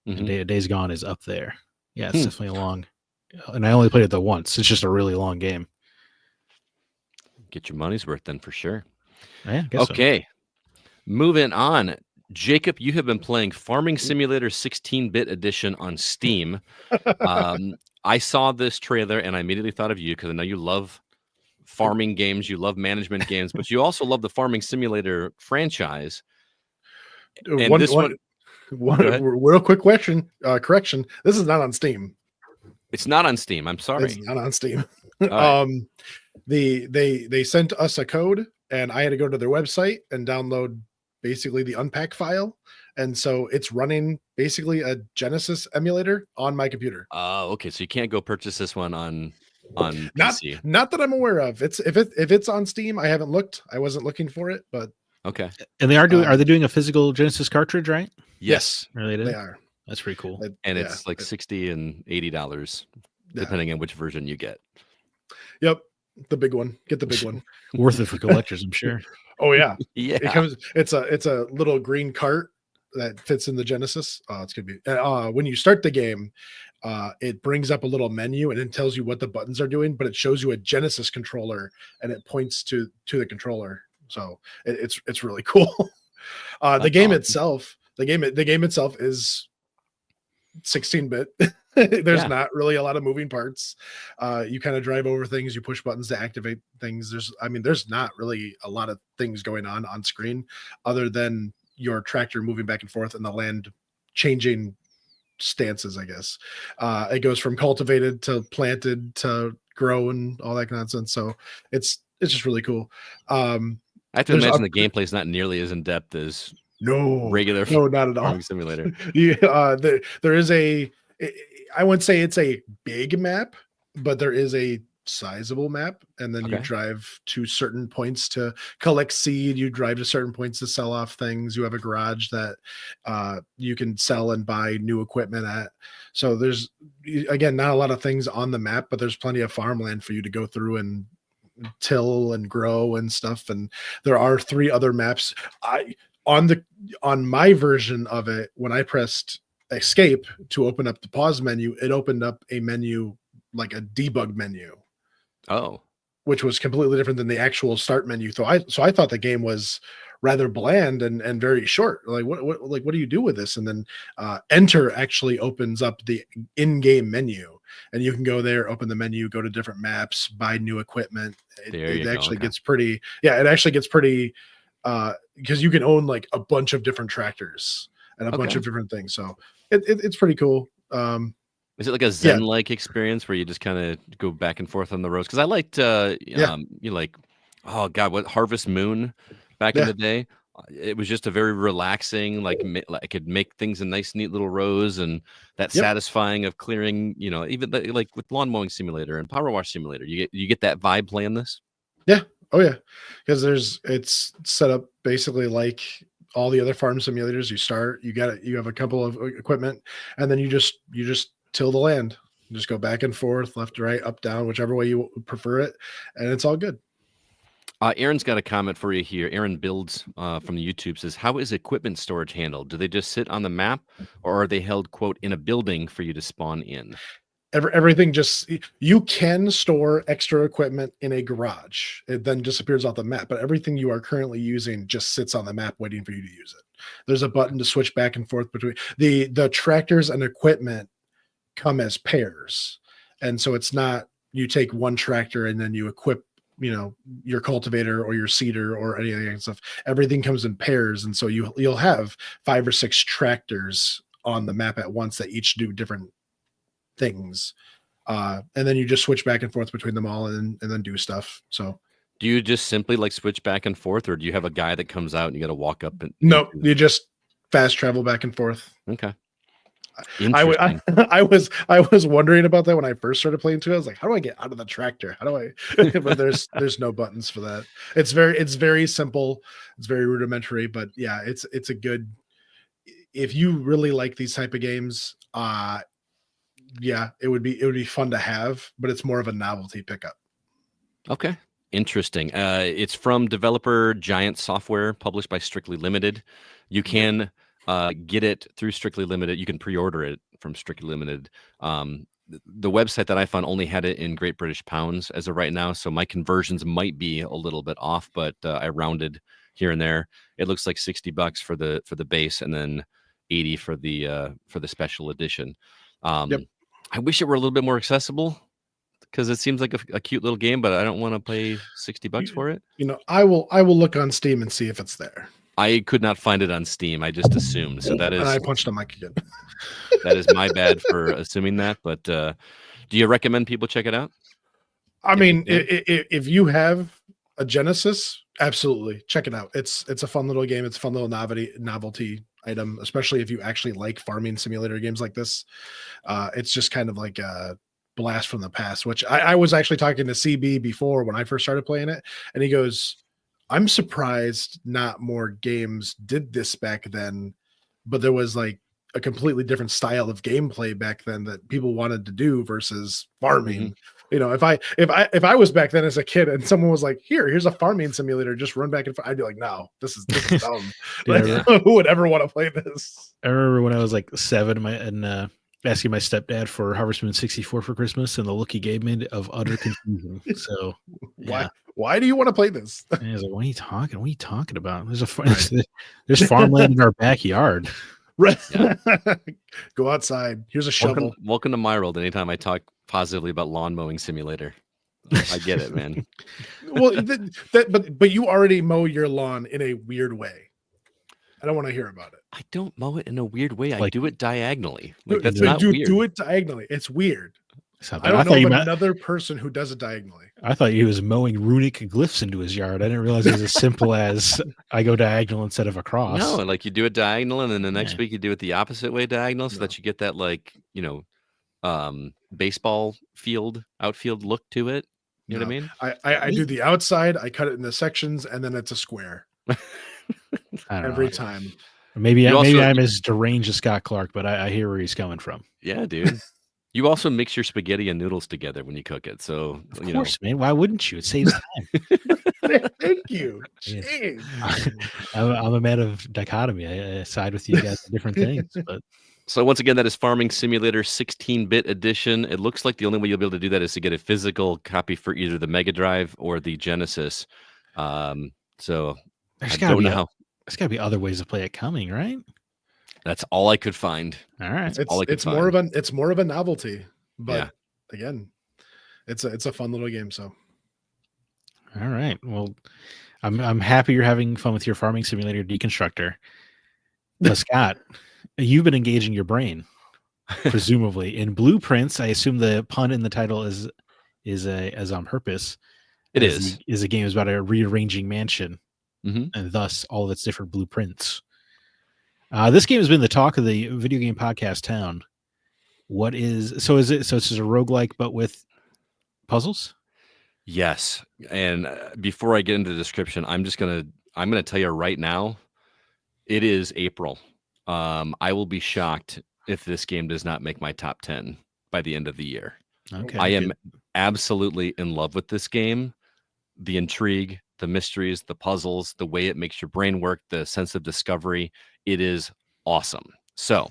Speaker 2: and
Speaker 1: Hmm.
Speaker 2: Days Gone is up there. Yeah, it's
Speaker 1: Hmm.
Speaker 2: definitely a long. And I only played it the once. It's just a really long game.
Speaker 1: Get your money's worth then for sure.
Speaker 2: Yeah, I guess so.
Speaker 1: Okay, moving on. Jacob, you have been playing Farming Simulator 16-bit edition on Steam. I saw this trailer and I immediately thought of you because I know you love farming games, you love management games, but you also love the Farming Simulator franchise. And
Speaker 3: One
Speaker 1: this
Speaker 3: one
Speaker 1: one,
Speaker 3: one
Speaker 1: go ahead.
Speaker 3: real quick question correction. This is not on Steam.
Speaker 1: It's not on Steam. I'm
Speaker 3: It's
Speaker 1: sorry.
Speaker 3: not on Steam.
Speaker 1: All right.
Speaker 3: They sent us a code and I had to go to their website and download basically the unpack file, and so it's running basically a Genesis emulator on my computer.
Speaker 1: Oh, okay. So you can't go purchase this one on
Speaker 3: not
Speaker 1: PC.
Speaker 3: not that I'm aware of. It's if it's on Steam. I haven't looked. I wasn't looking for it, but
Speaker 1: Okay.
Speaker 2: And they are they doing a physical Genesis cartridge, right?
Speaker 1: Yes.
Speaker 2: Really?
Speaker 3: they are.
Speaker 2: That's pretty cool.
Speaker 1: And
Speaker 3: Yeah,
Speaker 1: it's like $60 and $80,
Speaker 3: yeah.
Speaker 1: depending on which version you get.
Speaker 3: Yep, the big one. Get the big one.
Speaker 2: Worth it for collectors, I'm sure.
Speaker 3: Oh yeah,
Speaker 1: Yeah.
Speaker 3: it comes. It's a little green cart that fits in the Genesis. Oh, it's gonna be. When you start the game, it brings up a little menu and it tells you what the buttons are doing, but it shows you a Genesis controller and it points to the controller. So it's really cool. The
Speaker 1: That's
Speaker 3: game
Speaker 1: awesome.
Speaker 3: itself, the game itself is 16-bit. There's
Speaker 1: Yeah.
Speaker 3: not really a lot of moving parts. You kind of drive over things, you push buttons to activate things. There's not really a lot of things going on screen other than your tractor moving back and forth and the land changing stances, I guess. It goes from cultivated to planted to grown, all that nonsense. So it's just really cool.
Speaker 1: I have to
Speaker 3: There's
Speaker 1: imagine the gameplay is not nearly as in depth as regular
Speaker 3: no, not at all.
Speaker 1: Farming Simulator.
Speaker 3: Yeah, there is I wouldn't say it's a big map, but there is a sizable map, and then you
Speaker 1: Okay.
Speaker 3: drive to certain points to collect seed. You drive to certain points to sell off things. You have a garage that you can sell and buy new equipment at. So there's again not a lot of things on the map, but there's plenty of farmland for you to go through and till and grow and stuff. And there are 3 other maps. On my version of it, when I pressed escape to open up the pause menu, it opened up a menu like a debug menu,
Speaker 1: Oh,
Speaker 3: which was completely different than the actual start menu. So I thought the game was rather bland and very short. Like what do you do with this? And then enter actually opens up the in-game menu, and you can go there, open the menu, go to different maps, buy new equipment.
Speaker 1: there you
Speaker 3: It
Speaker 1: go.
Speaker 3: actually
Speaker 1: Okay.
Speaker 3: gets pretty. Yeah, it actually gets pretty because you can own like a bunch of different tractors and a bunch
Speaker 1: Okay.
Speaker 3: of different things. So it's pretty cool.
Speaker 1: Is it like a Zen-like experience where you just kind of go back and forth on the roads? Because I liked, you like, oh God, what Harvest Moon back in
Speaker 3: Yeah.
Speaker 1: the day. It was just a very relaxing, like I could make things in nice, neat little rows, and that
Speaker 3: Yep.
Speaker 1: satisfying of clearing. Even like with Lawn Mowing Simulator and Power Wash Simulator, you get that vibe playing this.
Speaker 3: Yeah. Oh yeah. Because it's set up basically like all the other farm simulators. You have a couple of equipment, and then you just till the land. You just go back and forth, left to right, up, down, whichever way you prefer it, and it's all good.
Speaker 1: Aaron's got a comment for you here. Aaron Builds from the YouTube says, how is equipment storage handled? Do they just sit on the map, or are they held, quote, in a building for you to spawn in?
Speaker 3: Everything just, you can store extra equipment in a garage. It then disappears off the map, but everything you are currently using just sits on the map waiting for you to use it. There's a button to switch back and forth between the tractors and equipment come as pairs. And so it's not you take one tractor and then you equip your cultivator or your seeder or any of that stuff. Everything comes in pairs, and so you'll have 5 or 6 tractors on the map at once that each do different things. And then you just switch back and forth between them all and then do stuff. So
Speaker 1: do you just simply like switch back and forth, or do you have a guy that comes out and you got to walk up and
Speaker 3: no, you just fast travel back and forth.
Speaker 1: Okay.
Speaker 3: I was wondering about that when I first started playing too. I was like, how do I get out of the tractor? How do I? But there's no buttons for that. It's very simple. It's very rudimentary, but yeah, it's a good. If you really like these type of games, yeah, it would be fun to have, but it's more of a novelty pickup.
Speaker 1: Okay. Interesting. It's from developer Giant Software, published by Strictly Limited. You can get it through Strictly Limited. You can pre-order it from Strictly Limited. The website that I found only had it in Great British Pounds as of right now, so my conversions might be a little bit off, but I rounded here and there. It looks like $60 for the base, and then $80 for the special edition.
Speaker 3: Yep.
Speaker 1: I wish it were a little bit more accessible, because it seems like a cute little game, but I don't want to pay $60 for it.
Speaker 3: I will look on Steam and see if it's there.
Speaker 1: I could not find it on Steam. I just assumed. So that is.
Speaker 3: And I punched a mic again.
Speaker 1: That is my bad for assuming that. But do you recommend people check it out?
Speaker 3: I mean, if you have a Genesis, absolutely check it out. It's a fun little game. It's a fun little novelty item, especially if you actually like farming simulator games like this. It's just kind of like a blast from the past, which I was actually talking to CB before when I first started playing it, and he goes, I'm surprised not more games did this back then, but there was like a completely different style of gameplay back then that people wanted to do versus farming. If I was back then as a kid and someone was like, here's a farming simulator, just run back and I'd be like, no, this is dumb. Who would ever want to play this?
Speaker 2: I remember when I was like 7 and asking my stepdad for Harvest Moon 64 for Christmas, and the look he gave me of utter confusion. So
Speaker 3: why do you want to play this?
Speaker 2: And he was like, what are you talking about? There's farmland in our backyard.
Speaker 3: Right. Yeah. Go outside. Here's a shovel.
Speaker 1: Welcome to my world. Anytime I talk positively about lawn mowing simulator, I get it, man.
Speaker 3: Well, but you already mow your lawn in a weird way. I don't want to hear about it.
Speaker 1: I don't mow it in a weird way. I do it diagonally. That's
Speaker 3: not
Speaker 1: weird.
Speaker 3: Do it diagonally. It's weird. I don't know another person who does it diagonally.
Speaker 2: I thought he was mowing runic glyphs into his yard. I didn't realize it was as simple as I go diagonal instead of across.
Speaker 1: No, like you do it diagonal, and then the next week you do it the opposite way diagonal, so that you get that baseball outfield look to it. You know what I mean?
Speaker 3: I do the outside. I cut it into sections, and then it's a square. Every time.
Speaker 2: Maybe I'm as deranged as Scott Clark, but I hear where he's coming from.
Speaker 1: Yeah, dude. You also mix your spaghetti and noodles together when you cook it. So,
Speaker 2: of course, man. Why wouldn't you? It saves time.
Speaker 3: Thank you.
Speaker 2: I'm a man of dichotomy. I side with you guys on different things. But
Speaker 1: so once again, that is Farming Simulator 16-bit edition. It looks like the only way you'll be able to do that is to get a physical copy for either the Mega Drive or the Genesis. So
Speaker 2: there's got to be other ways to play it coming, right?
Speaker 1: That's all I could find.
Speaker 2: All right,
Speaker 3: it's more of a novelty, but again, it's a fun little game. So,
Speaker 2: all right. Well, I'm happy you're having fun with your Farming Simulator Deconstructor. But Scott, you've been engaging your brain, presumably in Blueprints. I assume the pun in the title is on purpose.
Speaker 1: It is
Speaker 2: a game about a rearranging mansion,
Speaker 1: and
Speaker 2: thus all of its different blueprints. This game has been the talk of the video game podcast town. Is it so it's just a roguelike but with puzzles?
Speaker 1: Yes. And before I get into the description, I'm going to tell you right now, it is April. I will be shocked if this game does not make my top 10 by the end of the year.
Speaker 2: Okay.
Speaker 1: I am absolutely in love with this game. The intrigue, the mysteries, the puzzles, the way it makes your brain work, the sense of discovery. It is awesome. So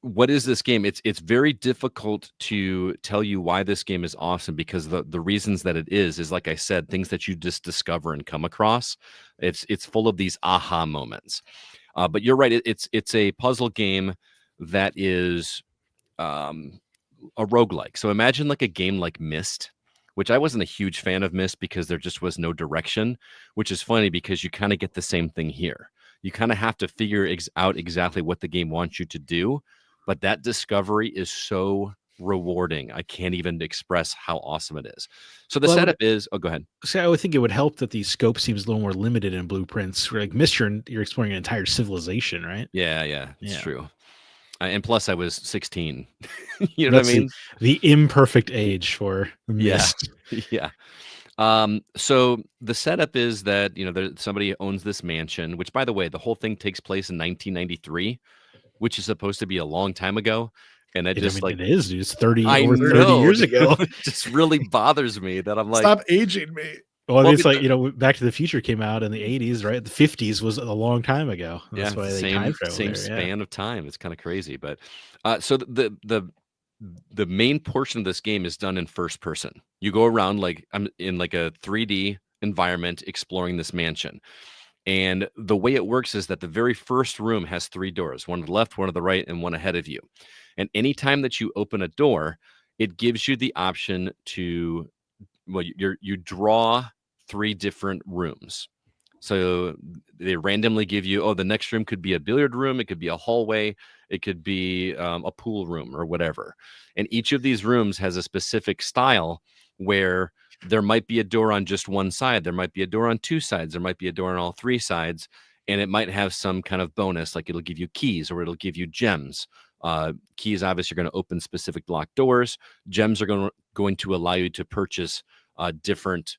Speaker 1: what is this game? It's very difficult to tell you why this game is awesome, because the reasons that it is like I said, things that you just discover and come across. It's full of these aha moments. But you're right. It's a puzzle game that is a roguelike. So imagine like a game like Myst, which I wasn't a huge fan of Myst because there just was no direction, which is funny because you kind of get the same thing here. You kind of have to figure out exactly what the game wants you to do, but that discovery is so rewarding. I can't even express how awesome it is. So the setup is, go ahead.
Speaker 2: See, I would think it would help that the scope seems a little more limited in Blueprints. Where like Myst, you're exploring an entire civilization, right?
Speaker 1: Yeah, it's true. And plus, I was 16. You know what I mean?
Speaker 2: The imperfect age for Myst.
Speaker 1: Yeah. So the setup is that, somebody owns this mansion, which, by the way, the whole thing takes place in 1993, which is supposed to be a long time ago. And it is, dude.
Speaker 2: It's 30
Speaker 1: 30
Speaker 2: years ago.
Speaker 1: It just really bothers me that I'm like,
Speaker 3: stop aging me.
Speaker 2: Well, I mean, it's like, Back to the Future came out in the 80s, right? The 50s was a long time ago. That's why they time travel
Speaker 1: same span of time. It's kind of crazy. But so the main portion of this game is done in first person. You go around like I'm in like a 3D environment exploring this mansion. And the way it works is that the very first room has 3 doors, one to the left, one to the right, and one ahead of you. And anytime that you open a door, it gives you the option to, you draw 3 different rooms. So they randomly give you, the next room could be a billiard room, it could be a hallway, it could be a pool room or whatever. And each of these rooms has a specific style where there might be a door on just one side, there might be a door on 2 sides, there might be a door on all 3 sides, and it might have some kind of bonus, like it'll give you keys or it'll give you gems. Keys obviously are going to open specific block doors. Gems are going to allow you to purchase different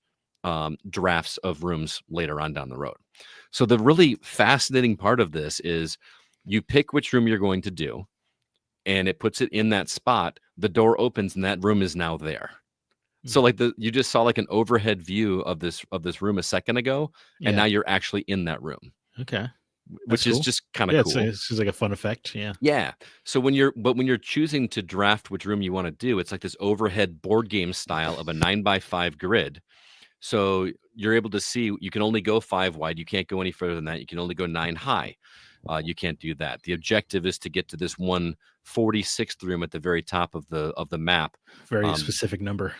Speaker 1: drafts of rooms later on down the road. So the really fascinating part of this is you pick which room you're going to do, and it puts it in that spot. The door opens, and that room is now there. So like you just saw like an overhead view of this room a second ago, and now you're actually in that room.
Speaker 2: Okay.
Speaker 1: Which is just kind of cool.
Speaker 2: It's like a fun effect.
Speaker 1: Yeah. So when you're choosing to draft which room you want to do, it's like this overhead board game style of a 9x5 grid. So you're able to see, you can only go 5 wide. You can't go any further than that. You can only go 9 high. You can't do that. The objective is to get to this 146th room at the very top of the map.
Speaker 2: Very specific number.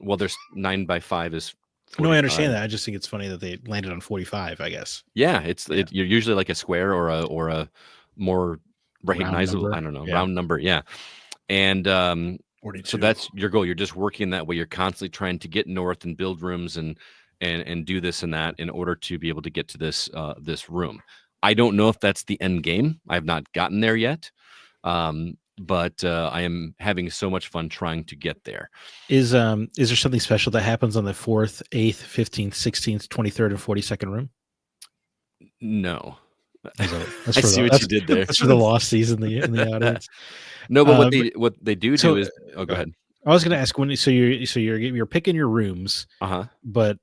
Speaker 1: Well, there's 9x5 is 45.
Speaker 2: No, I understand that. I just think it's funny that they landed on 45, I guess.
Speaker 1: Yeah, you're usually like a square or a more recognizable, I don't know, round number. Yeah. And
Speaker 3: 42.
Speaker 1: So that's your goal. You're just working that way. You're constantly trying to get north and build rooms and do this and that in order to be able to get to this room. I don't know if that's the end game. I've not gotten there yet. But I am having so much fun trying to get there.
Speaker 2: Is there something special that happens on the 4th, 8th, 15th, 16th, 23rd, and 42nd room?
Speaker 1: No.
Speaker 2: I
Speaker 1: see what you did there.
Speaker 2: That's for the lost season in the audience.
Speaker 1: No, but what they do is go ahead.
Speaker 2: I was going to ask you're picking your rooms. But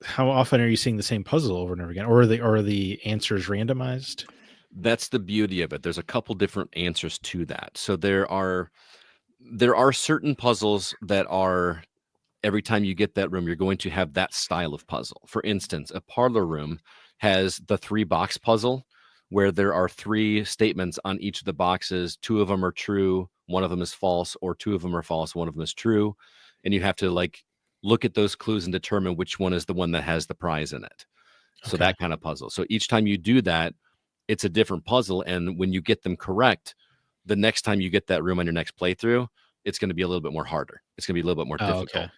Speaker 2: how often are you seeing the same puzzle over and over again, or are the answers randomized?
Speaker 1: That's the beauty of it. There's a couple different answers to that. So there are certain puzzles that are, every time you get that room, you're going to have that style of puzzle. For instance, a parlor room has the 3-box puzzle, where there are 3 statements on each of the boxes. 2 of them are true, 1 of them is false, or 2 of them are false, 1 of them is true. And you have to like look at those clues and determine which one is the one that has the prize in it. So that kind of puzzle. So each time you do that, it's a different puzzle. And when you get them correct, the next time you get that room on your next playthrough, it's going to be a little bit more harder. It's going to be a little bit more difficult.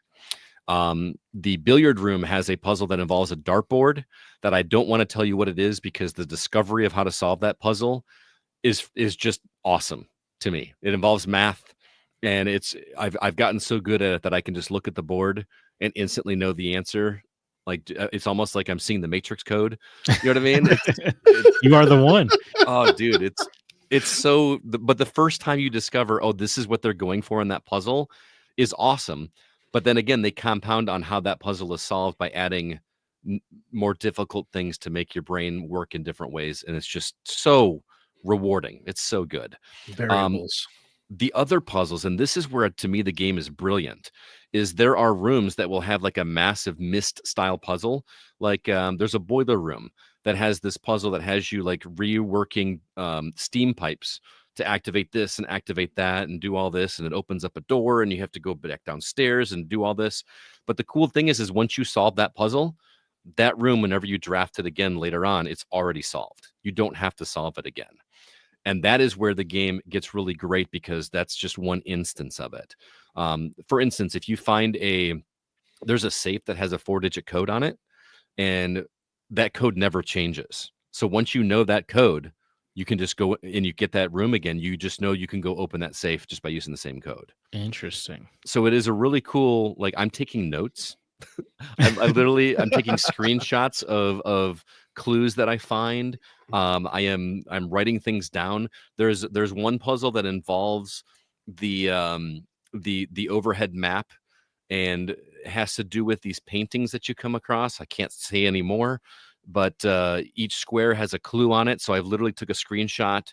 Speaker 1: The billiard room has a puzzle that involves a dartboard that I don't want to tell you what it is, because the discovery of how to solve that puzzle is just awesome to me. It involves math, and I've gotten so good at it that I can just look at the board and instantly know the answer. Like it's almost like I'm seeing the Matrix code. You know what I mean?
Speaker 2: You are the one.
Speaker 1: Oh, dude, it's so. But the first time you discover, this is what they're going for in that puzzle, is awesome. But then again, they compound on how that puzzle is solved by adding more difficult things to make your brain work in different ways, and it's just so rewarding. It's so good.
Speaker 3: Variables.
Speaker 1: The other puzzles, and this is where to me the game is brilliant, is there are rooms that will have like a massive Myst style puzzle. Like there's a boiler room that has this puzzle that has you like reworking steam pipes to activate this and activate that and do all this, and it opens up a door and you have to go back downstairs and do all this. But the cool thing is once you solve that puzzle, that room, whenever you draft it again later on, it's already solved. You don't have to solve it again. And that is where the game gets really great, because that's just one instance of it. For instance, if you find there's a safe that has a 4-digit code on it, and that code never changes. So once you know that code, you can just go and you get that room again. You just know you can go open that safe just by using the same code.
Speaker 2: Interesting.
Speaker 1: So it is a really cool, like, I'm taking notes. I'm taking screenshots of clues that I find. I'm writing things down. There's one puzzle that involves the overhead map, and has to do with these paintings that you come across. I can't say any more, but each square has a clue on it. So I've literally took a screenshot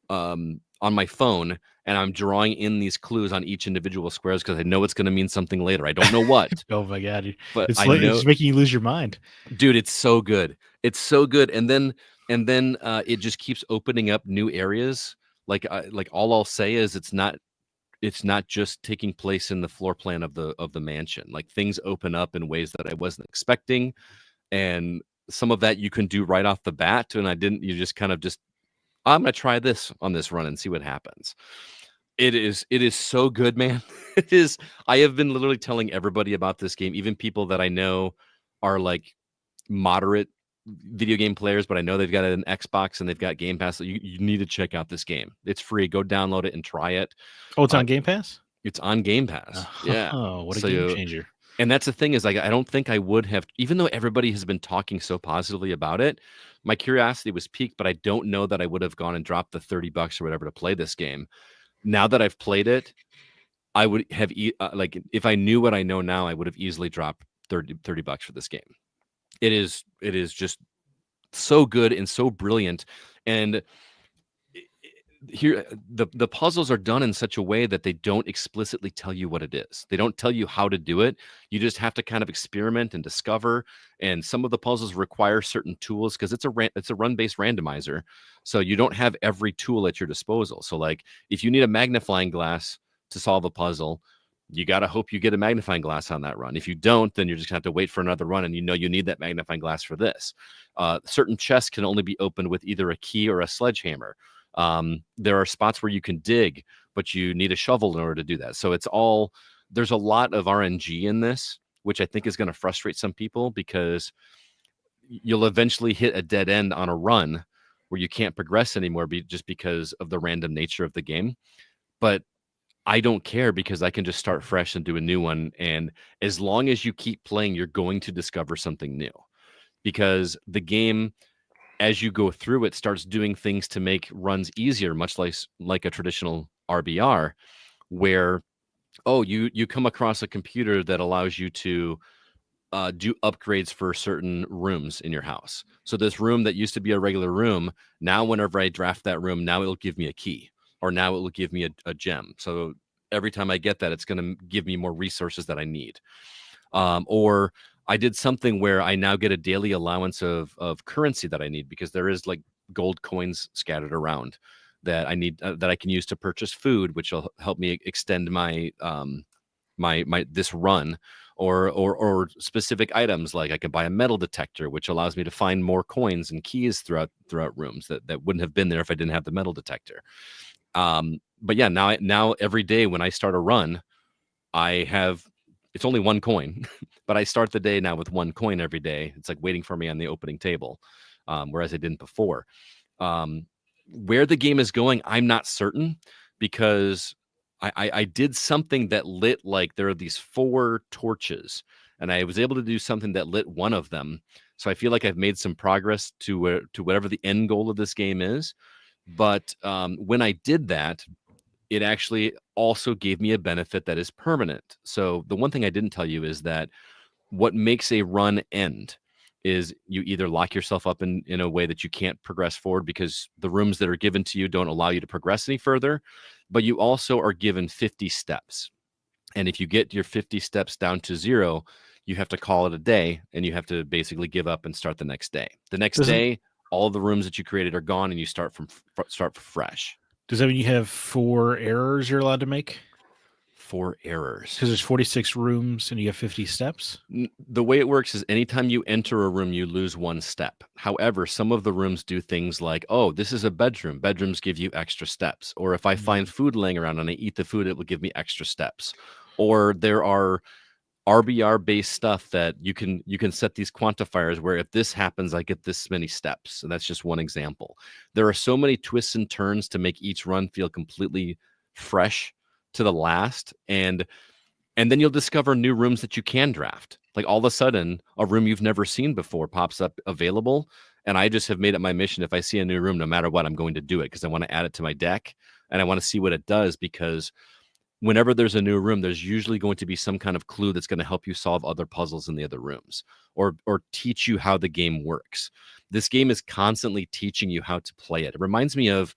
Speaker 1: on my phone, and I'm drawing in these clues on each individual squares because I know it's going to mean something later. I don't know what.
Speaker 2: Oh my god!
Speaker 1: But
Speaker 2: It's
Speaker 1: I
Speaker 2: like,
Speaker 1: know,
Speaker 2: it's making you lose your mind,
Speaker 1: dude. It's so good. It's so good. And then it just keeps opening up new areas. Like all I'll say is it's not just taking place in the floor plan of the mansion. Like, things open up in ways that I wasn't expecting, and some of that you can do right off the bat. And you just kind of I'm gonna try this on this run and see what happens. It is so good, man. It is. I have been literally telling everybody about this game, even people that I know are like moderate video game players, but I know they've got an Xbox and they've got Game Pass. So you need to check out this game. It's free. Go download it and try it.
Speaker 2: Oh, it's on Game Pass?
Speaker 1: It's on Game Pass. Yeah.
Speaker 2: Oh, what a game changer.
Speaker 1: And that's the thing is, like, I don't think I would have, even though everybody has been talking so positively about it, my curiosity was piqued, but I don't know that I would have gone and dropped the $30 or whatever to play this game. Now that I've played it, I would have, like, if I knew what I know now, I would have easily dropped $30 for this game. It is just so good and so brilliant. And here the puzzles are done in such a way that they don't explicitly tell you what it is. They don't tell you how to do it. You just have to kind of experiment and discover. And some of the puzzles require certain tools because it's a run-based randomizer. So you don't have every tool at your disposal. So, like, if you need a magnifying glass to solve a puzzle, you got to hope you get a magnifying glass on that run. If you don't, then you're just gonna have to wait for another run, and you need that magnifying glass for this. Certain chests can only be opened with either a key or a sledgehammer. There are spots where you can dig, but you need a shovel in order to do that. So there's a lot of RNG in this, which I think is going to frustrate some people, because you'll eventually hit a dead end on a run where you can't progress anymore just because of the random nature of the game. But I don't care, because I can just start fresh and do a new one. And as long as you keep playing, you're going to discover something new, because the game, as you go through it, starts doing things to make runs easier, much like a traditional RBR, where, you come across a computer that allows you to do upgrades for certain rooms in your house. So this room that used to be a regular room, now whenever I draft that room, now it'll give me a key, or now it will give me a gem. So every time I get that, it's going to give me more resources that I need. Or I did something where I now get a daily allowance of currency that I need, because there is like gold coins scattered around that I need, that I can use to purchase food, which will help me extend my this run, or specific items. Like I can buy a metal detector, which allows me to find more coins and keys throughout rooms that wouldn't have been there if I didn't have the metal detector. But yeah, now every day when I start a run, it's only one coin, but I start the day now with one coin every day. It's like waiting for me on the opening table, whereas I didn't before. Where the game is going, I'm not certain, because I did something that lit, like, there are these 4 torches, and I was able to do something that lit one of them. So I feel like I've made some progress to whatever the end goal of this game is. But when I did that, it actually also gave me a benefit that is permanent. So the one thing I didn't tell you is that what makes a run end is you either lock yourself up in a way that you can't progress forward, because the rooms that are given to you don't allow you to progress any further, but you also are given 50 steps. And if you get your 50 steps down to 0, you have to call it a day, and you have to basically give up and start the next day. The next day, all the rooms that you created are gone, and you start fresh.
Speaker 2: Does that mean you have 4 errors you're allowed to make?
Speaker 1: 4 errors.
Speaker 2: Because there's 46 rooms and you have 50 steps?
Speaker 1: The way it works is anytime you enter a room, you lose 1 step. However, some of the rooms do things like, oh, this is a bedroom. Bedrooms give you extra steps. Or if I find food laying around and I eat the food, it will give me extra steps. Or there are RBR-based stuff that you can set these quantifiers where if this happens, I get this many steps. And that's just one example. There are so many twists and turns to make each run feel completely fresh to the last. And then you'll discover new rooms that you can draft. Like all of a sudden, a room you've never seen before pops up available. And I just have made it my mission. If I see a new room, no matter what, I'm going to do it because I want to add it to my deck and I want to see what it does, because whenever there's a new room, there's usually going to be some kind of clue that's going to help you solve other puzzles in the other rooms or teach you how the game works. This game is constantly teaching you how to play it. It reminds me of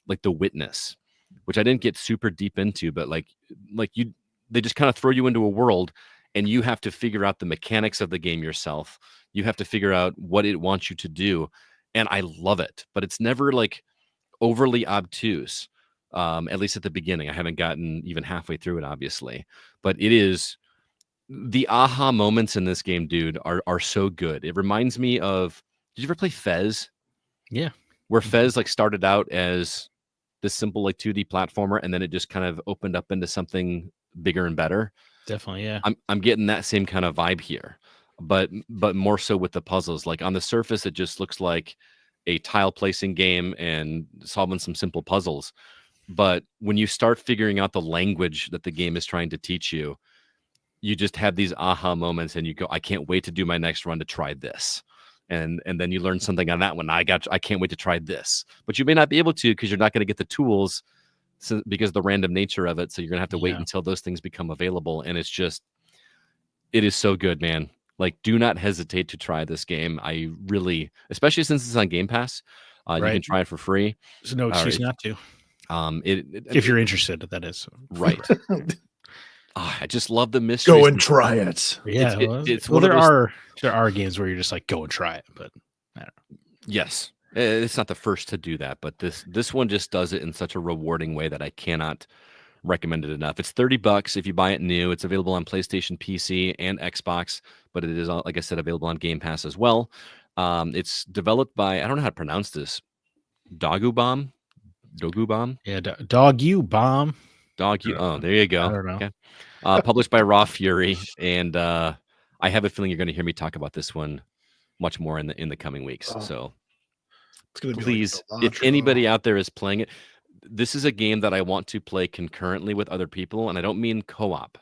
Speaker 1: like The Witness, which I didn't get super deep into, but they just kind of throw you into a world and you have to figure out the mechanics of the game yourself. You have to figure out what it wants you to do. And I love it, but it's never like overly obtuse. At least at the beginning. I haven't gotten even halfway through it, obviously, but it is the aha moments in this game, dude, are so good. It reminds me of, did you ever play Fez?
Speaker 2: Yeah.
Speaker 1: Where Fez like started out as this simple like 2D platformer and then it just kind of opened up into something bigger and better.
Speaker 2: Definitely, yeah.
Speaker 1: I'm getting that same kind of vibe here, but more so with the puzzles. Like on the surface, it just looks like a tile placing game and solving some simple puzzles. But when you start figuring out the language that the game is trying to teach you, you just have these aha moments and you go, I can't wait to do my next run to try this. And then you learn something on that one. I can't wait to try this. But you may not be able to because you're not going to get the tools because of the random nature of it. So you're going to have to wait until those things become available. And it is so good, man. Like, do not hesitate to try this game. I really, especially since it's on Game Pass, you can try it for free.
Speaker 2: There's no excuse not to.
Speaker 1: If
Speaker 2: you're interested, that is
Speaker 1: right. I just love the mystery.
Speaker 3: Go and try it.
Speaker 2: Yeah, there are games where you're just like, go and try it, but I don't know.
Speaker 1: Yes, it's not the first to do that, but this one just does it in such a rewarding way that I cannot recommend it enough. It's $30 if you buy it new. It's available on PlayStation, PC, and Xbox, but it is, like I said, available on Game Pass as well. It's developed by, I don't know how to pronounce this, Dogu Bomb.
Speaker 2: Yeah, Dogu Bomb.
Speaker 1: Oh, there you go.
Speaker 2: I don't know.
Speaker 1: Okay. Published by Raw Fury, and I have a feeling you're going to hear me talk about this one much more in the coming weeks. So
Speaker 3: it's gonna
Speaker 1: please,
Speaker 3: be like
Speaker 1: if anybody out there is playing it, this is a game that I want to play concurrently with other people, and I don't mean co-op.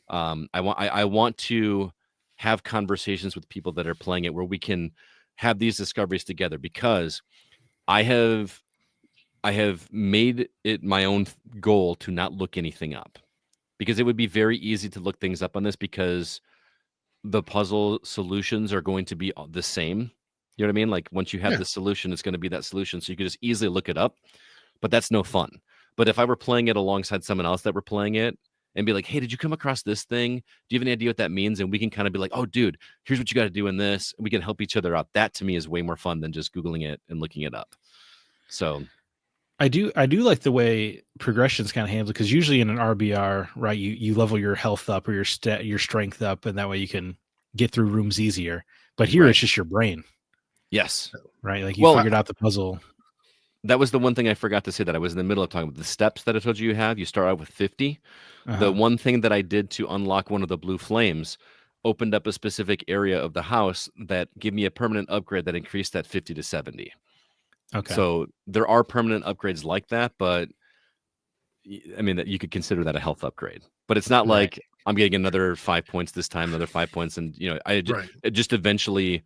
Speaker 1: I want to have conversations with people that are playing it where we can have these discoveries together, because I have made it my own goal to not look anything up, because it would be very easy to look things up on this because the puzzle solutions are going to be the same. You know what I mean? Like once you have the solution, it's going to be that solution. So you could just easily look it up, but that's no fun. But if I were playing it alongside someone else that were playing it and be like, hey, did you come across this thing? Do you have any idea what that means? And we can kind of be like, oh, dude, here's what you got to do in this. And we can help each other out. That to me is way more fun than just Googling it and looking it up. So
Speaker 2: I do like the way progression's kind of handled, because usually in an RBR, right, you level your health up or your strength up, and that way you can get through rooms easier. But here it's just your brain.
Speaker 1: Yes.
Speaker 2: Right. Like you figured out the puzzle.
Speaker 1: That was the one thing I forgot to say that I was in the middle of talking about. The steps that I told you have, you start out with 50. The one thing that I did to unlock one of the blue flames opened up a specific area of the house that gave me a permanent upgrade that increased that 50 to 70.
Speaker 2: Okay.
Speaker 1: So there are permanent upgrades like that, but I mean that you could consider that a health upgrade. But it's not like I'm getting another 5 points this time, another 5 points, and it just eventually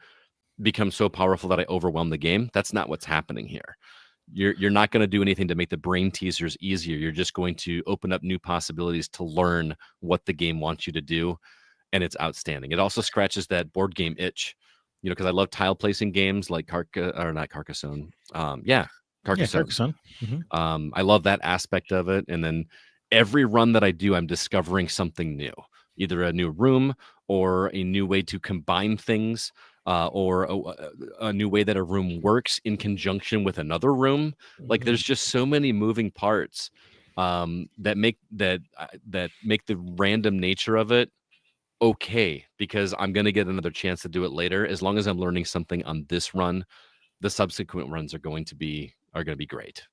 Speaker 1: becomes so powerful that I overwhelm the game. That's not what's happening here. You're not going to do anything to make the brain teasers easier. You're just going to open up new possibilities to learn what the game wants you to do, and it's outstanding. It also scratches that board game itch. Because I love tile placing games like Carcassonne. Carcassonne.
Speaker 2: Mm-hmm.
Speaker 1: I love that aspect of it. And then every run that I do, I'm discovering something new. either a new room or a new way to combine things, or a new way that a room works in conjunction with another room. Like there's just so many moving parts that make the random nature of it okay, because I'm going to get another chance to do it later. As long as I'm learning something on this run, the subsequent runs are going to be great.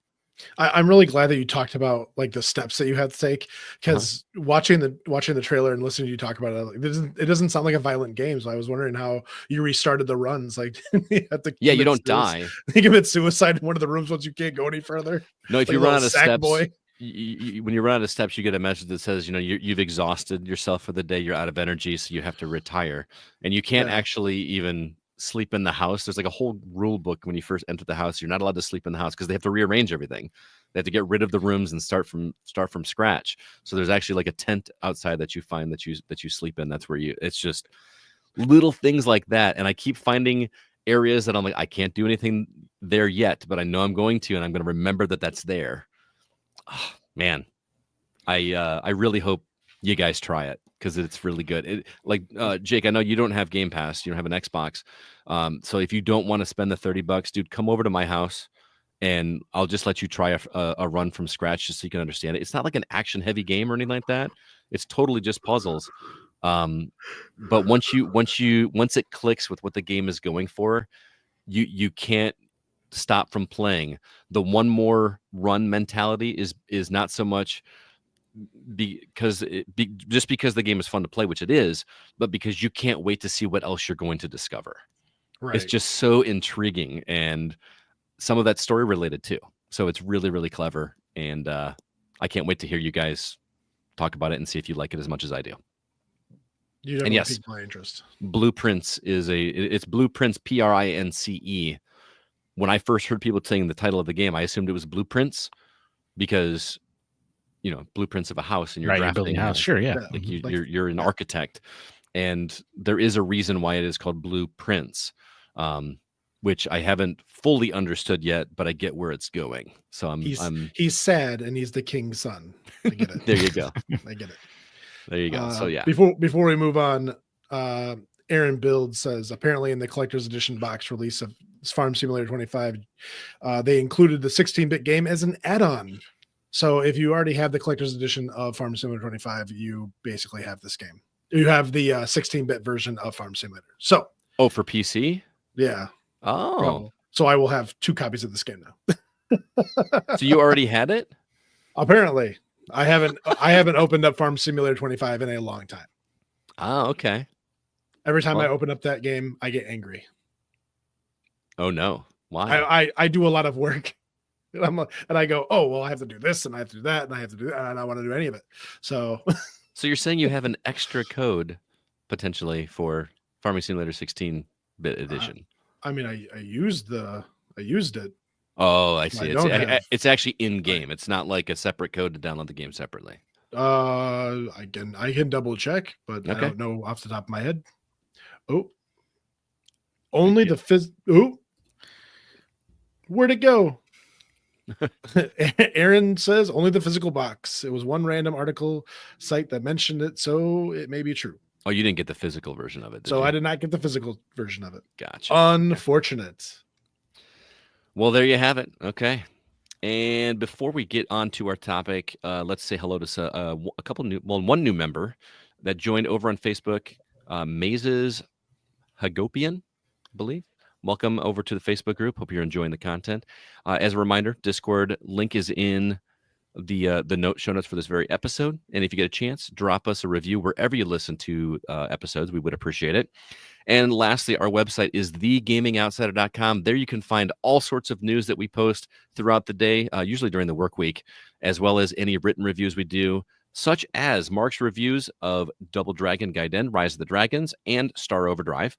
Speaker 3: I'm really glad that you talked about like the steps that you had to take, because watching the trailer and listening to you talk about it, like, it doesn't sound like a violent game. So I was wondering how you restarted the runs. Like you have to
Speaker 1: Yeah, you don't die.
Speaker 3: You commit suicide in one of the rooms once you can't go any further.
Speaker 1: No, if
Speaker 3: like
Speaker 1: you run out of
Speaker 3: sack
Speaker 1: steps,
Speaker 3: boy.
Speaker 1: when you run out of steps, you get a message that says, you've exhausted yourself for the day. You're out of energy, so you have to retire, and you can't actually even sleep in the house. There's like a whole rule book when you first enter the house. You're not allowed to sleep in the house because they have to rearrange everything. They have to get rid of the rooms and start from scratch. So there's actually like a tent outside that you find that you sleep in. That's where it's just little things like that. And I keep finding areas that I'm like, I can't do anything there yet, but I know I'm going to, and I'm going to remember that that's there. Oh, man, I really hope you guys try it because it's really good. Jake, I know you don't have Game Pass, you don't have an Xbox, so if you don't want to spend the $30, dude, come over to my house and I'll just let you try a run from scratch just so you can understand it. It's not like an action heavy game or anything like that. It's totally just puzzles. But once it clicks with what the game is going for, you can't stop from playing. The one more run mentality is not so much because the game is fun to play, which it is, but because you can't wait to see what else you're going to discover. Right. It's just so intriguing, and some of that story related too. So it's really, really clever, and I can't wait to hear you guys talk about it and see if you like it as much as I do.
Speaker 3: You definitely piqued my interest.
Speaker 1: Blueprints it's Blueprints, Prince. When I first heard people saying the title of the game, I assumed it was Blueprints because blueprints of a house, and you're drafting,
Speaker 2: building a house. Sure, yeah.
Speaker 1: Like you're an architect, and there is a reason why it is called Blueprints, which I haven't fully understood yet, but I get where it's going. So
Speaker 3: he's sad, and he's the king's son. I get it.
Speaker 1: There you go.
Speaker 3: I get it.
Speaker 1: There you go. So yeah.
Speaker 3: Before we move on, Aaron Build says apparently in the collector's edition box release of Farm Simulator 25, they included the 16-bit game as an add-on. So if you already have the collector's edition of Farm Simulator 25, you basically have this game. You have the 16-bit version of Farm Simulator. So
Speaker 1: for PC?
Speaker 3: Yeah.
Speaker 1: Oh.
Speaker 3: Probably. So I will have 2 copies of this game now.
Speaker 1: So you already had it?
Speaker 3: Apparently. I haven't opened up Farm Simulator 25 in a long time.
Speaker 1: Oh, okay.
Speaker 3: Every time I open up that game, I get angry.
Speaker 1: Oh no. Why?
Speaker 3: I do a lot of work. And I go, oh, well, I have to do this and I have to do that and I have to do that. And I don't want to do any of it. So
Speaker 1: you're saying you have an extra code potentially for Farming Simulator 16-bit edition?
Speaker 3: I mean, I used it.
Speaker 1: Oh, I see. It's actually in game. It's not like a separate code to download the game separately.
Speaker 3: I can double check, but okay. I don't know off the top of my head. Oh, only the Oh, where'd it go? Aaron says only the physical box. It was one random article site that mentioned it, so it may be true.
Speaker 1: Oh, you didn't get the physical version of it,
Speaker 3: so you? I did not get the physical version of it.
Speaker 1: Gotcha.
Speaker 3: Unfortunate.
Speaker 1: Well, there you have it. Okay. And before we get on to our topic, let's say hello to one new member that joined over on Facebook, Mazes Hagopian, I believe. Welcome over to the Facebook group. Hope you're enjoying the content. As a reminder, Discord link is in the show notes for this very episode. And if you get a chance, drop us a review wherever you listen to episodes. We would appreciate it. And lastly, our website is thegamingoutsider.com. There you can find all sorts of news that we post throughout the day, usually during the work week, as well as any written reviews we do, such as Mark's reviews of Double Dragon Gaiden, Rise of the Dragons, and Star Overdrive.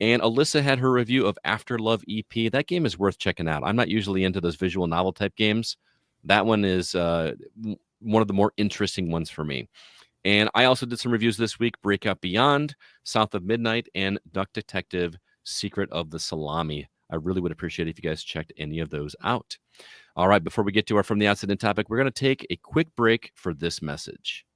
Speaker 1: And Alyssa had her review of After Love EP. That game is worth checking out. I'm not usually into those visual novel type games. That one is one of the more interesting ones for me. And I also did some reviews this week, Breakout Beyond, South of Midnight, and Duck Detective, Secret of the Salami. I really would appreciate it if you guys checked any of those out. All right, before we get to our From the Outside In topic, we're going to take a quick break for this message.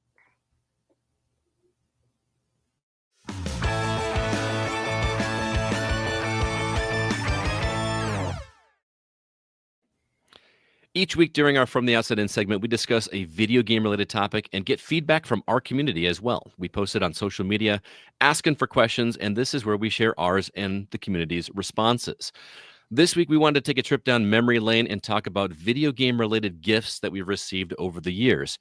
Speaker 1: Each week during our From the Outside In segment, we discuss a video game related topic and get feedback from our community as well. We post it on social media, asking for questions, and this is where we share ours and the community's responses. This week, we wanted to take a trip down memory lane and talk about video game related gifts that we've received over the years.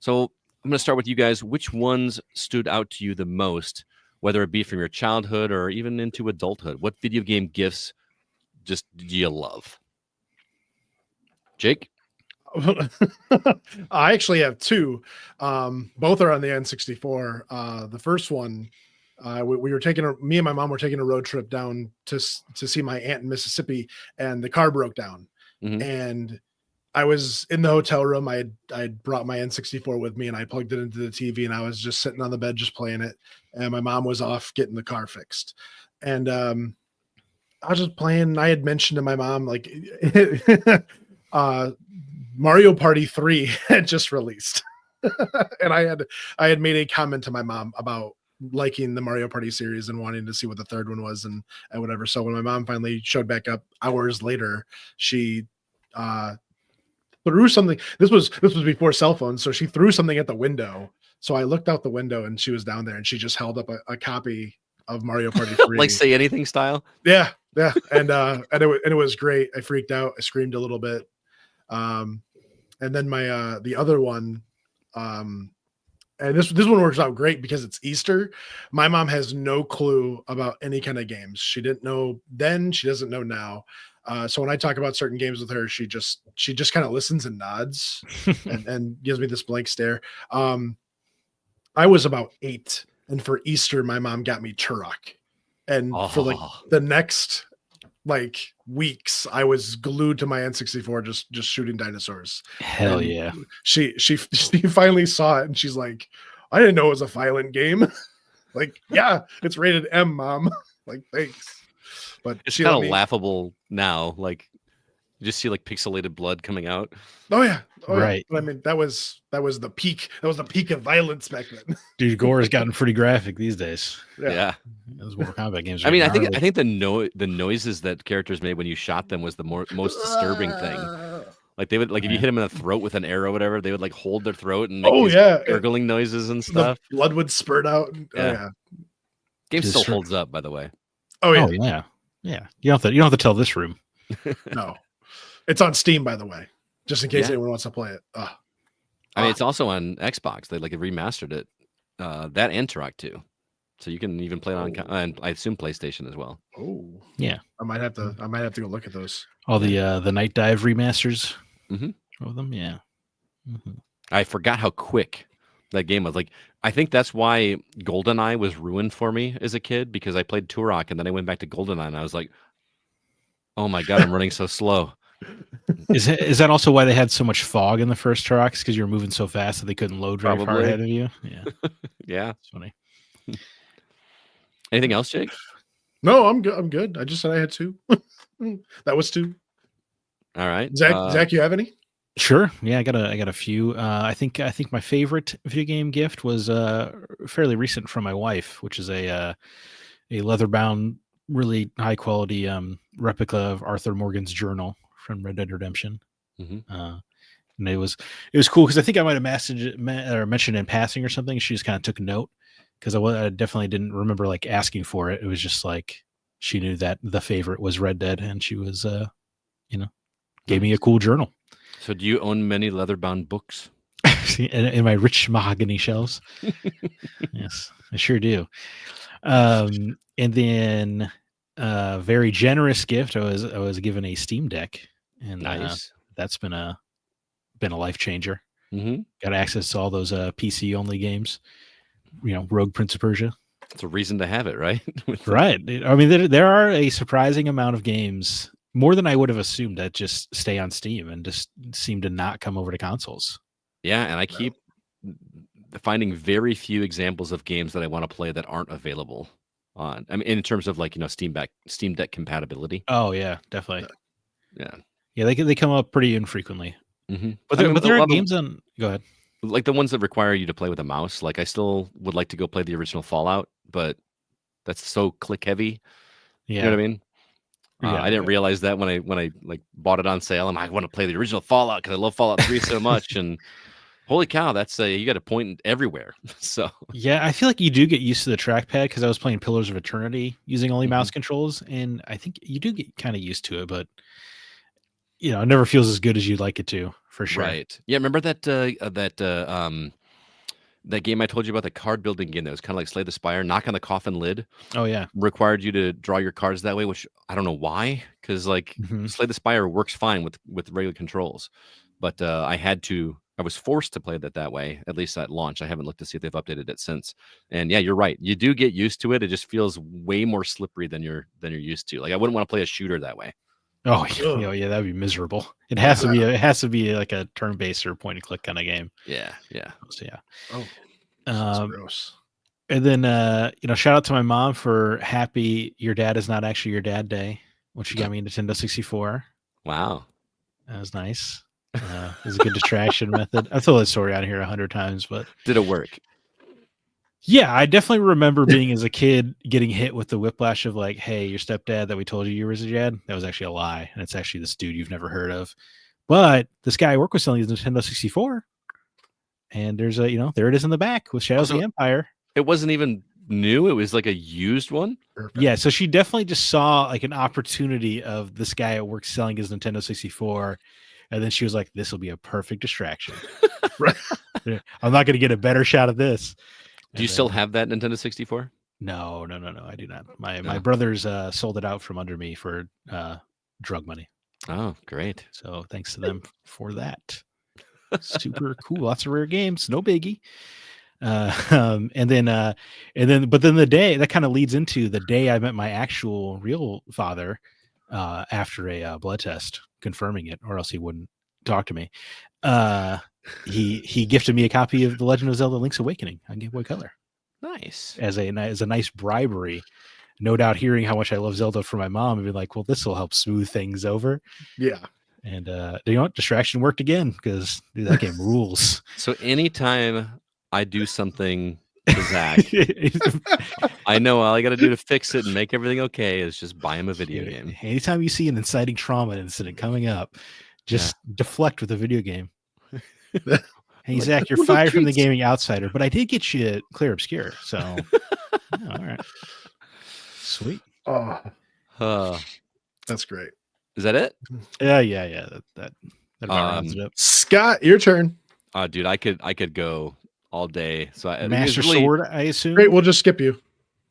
Speaker 1: So I'm going to start with you guys. Which ones stood out to you the most, whether it be from your childhood or even into adulthood? What video game gifts just do you love? Jake?
Speaker 3: I actually have two. Both are on the N64. The first one, we were me and my mom were taking a road trip down to see my aunt in Mississippi, and the car broke down.
Speaker 1: Mhm.
Speaker 3: And I was in the hotel room. I brought my N64 with me, and I plugged it into the TV, and I was just sitting on the bed just playing it. And my mom was off getting the car fixed. And I was just playing. I had mentioned to my mom, like, Mario Party 3 had just released. And I had made a comment to my mom about liking the Mario Party series and wanting to see what the third one was and whatever. So when my mom finally showed back up hours later, she threw something. This was before cell phones, so she threw something at the window. So I looked out the window and she was down there, and she just held up a copy of Mario Party 3.
Speaker 1: Like Say Anything style?
Speaker 3: Yeah. And it was great. I freaked out. I screamed a little bit. And then my the other one, and this one works out great because it's Easter. My mom has no clue about any kind of games. She didn't know then, she doesn't know now. So when I talk about certain games with her, she just kind of listens and nods and gives me this blank stare. I was about 8, and for Easter, my mom got me Turok. And for like the next weeks, I was glued to my N64 just shooting dinosaurs.
Speaker 2: Hell
Speaker 3: And
Speaker 2: yeah.
Speaker 3: She finally saw it, and she's like, I didn't know it was a violent game. Like, yeah, it's rated M, Mom. Like, thanks. But
Speaker 1: It's
Speaker 3: she
Speaker 1: kind
Speaker 3: let
Speaker 1: of
Speaker 3: me-
Speaker 1: laughable now. Like, you just see like pixelated blood coming out.
Speaker 3: Oh yeah.
Speaker 2: Right.
Speaker 3: But I mean, that was the peak. That was the peak of violence back then.
Speaker 2: Dude, gore has gotten pretty graphic these days.
Speaker 1: Yeah.
Speaker 2: Those Mortal Kombat games.
Speaker 1: I mean, I
Speaker 2: getting
Speaker 1: think
Speaker 2: gnarly.
Speaker 1: the noises that characters made when you shot them was the most disturbing thing. Like they would if you hit them in the throat with an arrow or whatever, they would like hold their throat and make these gurgling noises and stuff.
Speaker 3: The blood would spurt out.
Speaker 1: Yeah. Game
Speaker 2: Just
Speaker 1: still
Speaker 2: for-
Speaker 1: holds up, by the way.
Speaker 3: Oh yeah.
Speaker 2: Oh yeah. Yeah. You don't have to tell this room.
Speaker 3: No. It's on Steam, by the way, just in case
Speaker 1: Yeah.
Speaker 3: anyone wants to play it.
Speaker 1: I mean, it's also on Xbox. They remastered it, that and Turok 2. So you can even play it on, and I assume PlayStation as well.
Speaker 3: Oh
Speaker 2: Yeah.
Speaker 3: I might have to go look at those.
Speaker 2: All the Night Dive remasters
Speaker 1: Mhm.
Speaker 2: of them. Yeah. Mhm.
Speaker 1: I forgot how quick that game was. Like, I think that's why GoldenEye was ruined for me as a kid, because I played Turok and then I went back to GoldenEye and I was like, oh my God, I'm running so slow.
Speaker 2: Is that also why they had so much fog in the first Turok? Because you were moving so fast that they couldn't load very far
Speaker 1: Probably.
Speaker 2: ahead of you? Yeah.
Speaker 1: Yeah.
Speaker 2: It's funny.
Speaker 1: Anything else, Jake?
Speaker 3: No, I'm good. I'm good. I just said I had 2. That was 2.
Speaker 1: All right.
Speaker 3: Zach, you have any?
Speaker 2: Sure. Yeah, I got a few. I think my favorite video game gift was fairly recent from my wife, which is a leather bound, really high quality replica of Arthur Morgan's journal from Red Dead Redemption.
Speaker 1: Mhm.
Speaker 2: And it was cool because I think I might have mentioned it in passing or something. She just kind of took note because I definitely didn't remember like asking for it. It was just like she knew that the favorite was Red Dead, and she was gave me a cool journal.
Speaker 1: So do you own many leather-bound books?
Speaker 2: in my rich mahogany shelves. Yes, I sure do. And then very generous gift. I was given a Steam Deck, and
Speaker 1: Nice.
Speaker 2: that's been a life changer.
Speaker 1: Mm-hmm.
Speaker 2: Got access to all those PC only games. Rogue Prince of Persia.
Speaker 1: It's a reason to have it, right?
Speaker 2: Right. I mean, there are a surprising amount of games, more than I would have assumed, that just stay on Steam and just seem to not come over to consoles.
Speaker 1: Yeah, and I keep finding very few examples of games that I want to play that aren't available on. I mean, in terms of Steam Deck compatibility.
Speaker 2: Oh yeah, definitely.
Speaker 1: Yeah.
Speaker 2: Yeah, they come up pretty infrequently.
Speaker 1: Mm-hmm.
Speaker 2: But there are games on. Go ahead.
Speaker 1: Like the ones that require you to play with a mouse. Like I still would like to go play the original Fallout, but that's so click heavy.
Speaker 2: Yeah.
Speaker 1: You know what I mean? I didn't realize that when I like bought it on sale. I want to play the original Fallout because I love Fallout 3 so much. And holy cow, that's you got to point everywhere. So
Speaker 2: yeah, I feel like you do get used to the trackpad because I was playing Pillars of Eternity using only mouse controls, and I think you do get kind of used to it, but it never feels as good as you'd like it to, for sure.
Speaker 1: Right. Yeah, remember that that game I told you about, the card building game that was kind of like Slay the Spire, Knock on the Coffin Lid?
Speaker 2: Oh yeah.
Speaker 1: Required you to draw your cards that way, which I don't know why, because like Slay the Spire works fine with regular controls, but I was forced to play that way, at least at launch. I haven't looked to see if they've updated it since. And yeah, you're right. You do get used to it. It just feels way more slippery than you're used to. Like I wouldn't want to play a shooter that way.
Speaker 2: Oh yeah, that'd be miserable. It has to be like a turn-based or point-and-click kind of game.
Speaker 1: Yeah.
Speaker 2: So, yeah.
Speaker 3: Oh, that's gross.
Speaker 2: And then shout out to my mom for Happy Your Dad Is Not Actually Your Dad Day when she got me a Nintendo 64.
Speaker 1: Wow,
Speaker 2: that was nice. It was a good distraction method. I've told that story out here 100 times, but
Speaker 1: did it work?
Speaker 2: Yeah, I definitely remember being as a kid getting hit with the whiplash of like, hey, your stepdad that we told you was your dad, that was actually a lie. And it's actually this dude you've never heard of. But this guy I work with selling his Nintendo 64. And there's there it is in the back with Shadows of the Empire.
Speaker 1: It wasn't even new. It was like a used one.
Speaker 2: Perfect. Yeah, so she definitely just saw like an opportunity of this guy at work selling his Nintendo 64. And then she was like, this will be a perfect distraction.
Speaker 3: Right.
Speaker 2: I'm not going to get a better shot of this.
Speaker 1: Do you still have that Nintendo 64?
Speaker 2: No, I do not. My brothers sold it out from under me for drug money.
Speaker 1: Oh, great.
Speaker 2: So thanks to them for that. Super cool. Lots of rare games. No biggie. But then the day that kind of leads into the day I met my actual real father after a blood test confirming it, or else he wouldn't talk to me. He gifted me a copy of The Legend of Zelda: Link's Awakening on Game Boy Color.
Speaker 1: Nice.
Speaker 2: As a nice bribery. No doubt hearing how much I love Zelda from my mom and be like, well, this will help smooth things over.
Speaker 3: Yeah.
Speaker 2: And you know what? Distraction worked again because that game rules.
Speaker 1: So anytime I do something to Zach, I know all I got to do to fix it and make everything okay is just buy him a video game.
Speaker 2: Anytime you see an inciting trauma incident coming up, just deflect with a video game. Hey, Zach, you're fired from the Gaming Outsider, but I did get you Clear Obscure. So, all right. Sweet.
Speaker 3: Oh, that's great.
Speaker 1: Is that it?
Speaker 2: Yeah. That rounds it up.
Speaker 3: Scott, your turn.
Speaker 1: Dude, I could go all day. So
Speaker 2: Master Sword, I assume.
Speaker 3: Great, we'll just skip you.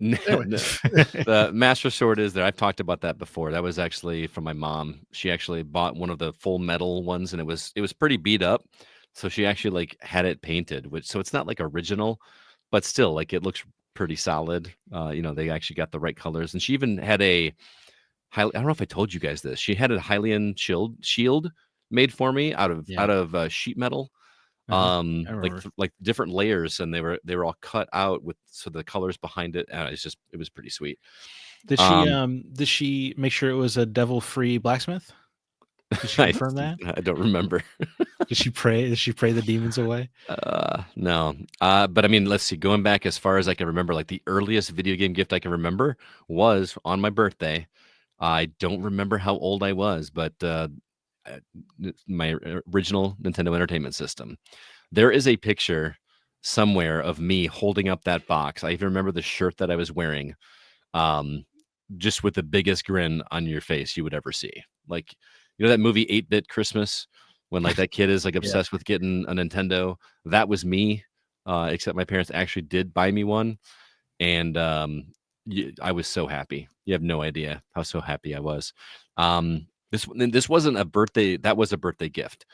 Speaker 1: Anyway. The Master Sword is there. I've talked about that before. That was actually from my mom. She actually bought one of the full metal ones, and it was pretty beat up. So she actually like had it painted, so it's not like original, but still like it looks pretty solid. They actually got the right colors, and she even had I don't know if I told you guys this. She had a Hylian shield made for me out of sheet metal, like different layers, and they were all cut out with the colors behind it. And it was pretty sweet.
Speaker 2: Did she make sure it was a devil-free blacksmith? Did she confirm that?
Speaker 1: I don't remember.
Speaker 2: Did she pray the demons away?
Speaker 1: No. But I mean, let's see. Going back as far as I can remember, like the earliest video game gift I can remember was on my birthday. I don't remember how old I was, but my original Nintendo Entertainment System. There is a picture somewhere of me holding up that box. I even remember the shirt that I was wearing, just with the biggest grin on your face you would ever see. Like, you know that movie 8-Bit Christmas, when like that kid is like obsessed with getting a Nintendo? That was me, except my parents actually did buy me one, and I was so happy. You have no idea how so happy I was. This wasn't a birthday. That was a birthday gift.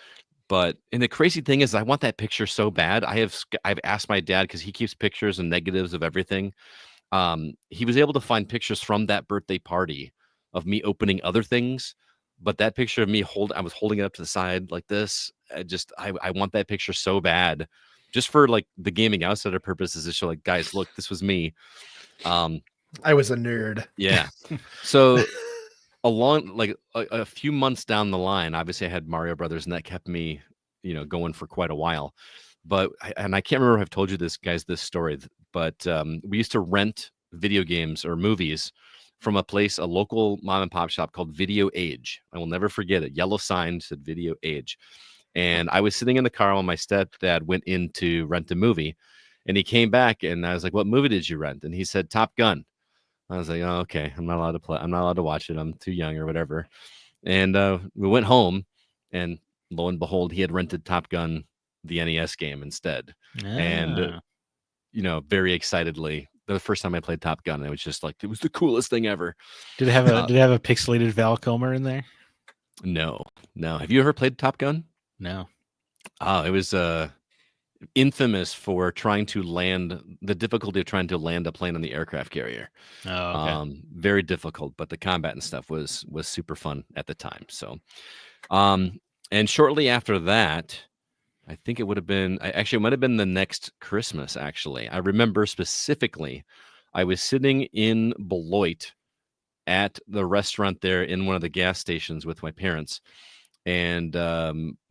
Speaker 1: And the crazy thing is, I want that picture so bad. I've asked my dad, because he keeps pictures and negatives of everything. He was able to find pictures from that birthday party of me opening other things. But that picture of me I was holding it up to the side like this. I want that picture so bad, just for like the Gaming Outsider purposes, to show like, guys, look, this was me.
Speaker 3: I was a nerd.
Speaker 1: Yeah. So along like a few months down the line, obviously I had Mario Brothers, and that kept me, going for quite a while. But I can't remember if I've told you this story, but we used to rent video games or movies from a local mom and pop shop called Video Age. I will never forget it. Yellow sign said Video Age. And I was sitting in the car when my stepdad went in to rent a movie, and he came back and I was like, "What movie did you rent?" And he said, "Top Gun." I was like, "Oh, okay. I'm not allowed to play. I'm not allowed to watch it. I'm too young or whatever." And we went home, and lo and behold, he had rented Top Gun, the NES game instead. And very excitedly, the first time I played Top Gun, it was just like, it was the coolest thing ever.
Speaker 2: Did it have a pixelated Val Kilmer in there?
Speaker 1: No. Have you ever played Top Gun?
Speaker 2: No.
Speaker 1: Oh, it was infamous for the difficulty of trying to land a plane on the aircraft carrier.
Speaker 2: Oh, okay.
Speaker 1: Very difficult, but the combat and stuff was super fun at the time. So, and shortly after that, I think it might have been the next Christmas, actually. I remember specifically, I was sitting in Beloit at the restaurant there in one of the gas stations with my parents, and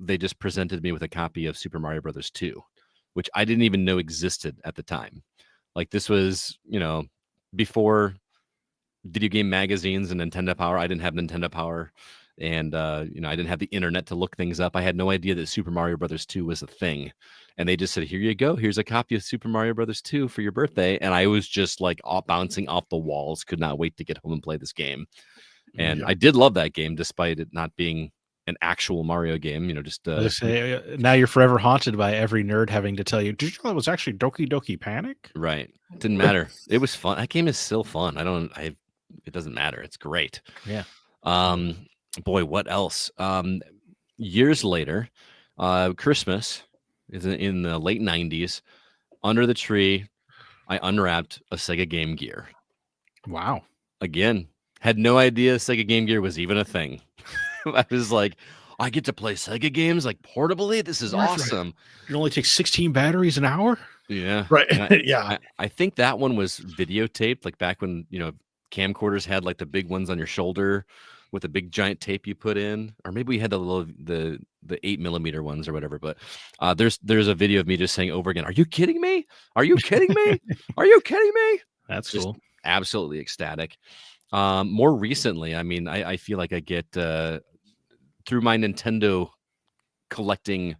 Speaker 1: they just presented me with a copy of Super Mario Brothers 2, which I didn't even know existed at the time. Like, this was, before video game magazines and Nintendo Power. I didn't have Nintendo Power, and I didn't have the internet to look things up. I had no idea that Super Mario Brothers 2 was a thing. And they just said, "Here you go. Here's a copy of Super Mario Brothers 2 for your birthday." And I was just like bouncing off the walls. Could not wait to get home and play this game. And I did love that game, despite it not being an actual Mario game.
Speaker 2: Now you're forever haunted by every nerd having to tell you, "Did you know it was actually Doki Doki Panic?"
Speaker 1: Right. Didn't matter. It was fun. That game is still fun. It doesn't matter. It's great.
Speaker 2: Yeah.
Speaker 1: Boy, what else? Years later, Christmas is in the late 90s. Under the tree, I unwrapped a Sega Game Gear.
Speaker 2: Wow.
Speaker 1: Again, had no idea Sega Game Gear was even a thing. I was like, I get to play Sega games like portably? This is awesome.
Speaker 2: Right. It only takes 16 batteries an hour?
Speaker 1: Yeah.
Speaker 3: Right. Yeah.
Speaker 1: I think that one was videotaped, like back when, camcorders had like the big ones on your shoulder with a big giant tape you put in, or maybe we had the 8mm ones or whatever. But there's a video of me just saying over again, "Are you kidding me? Are you kidding me? Are you kidding me?"
Speaker 2: That's
Speaker 1: just
Speaker 2: cool.
Speaker 1: Absolutely ecstatic. More recently, I mean, I feel like I get through my Nintendo collecting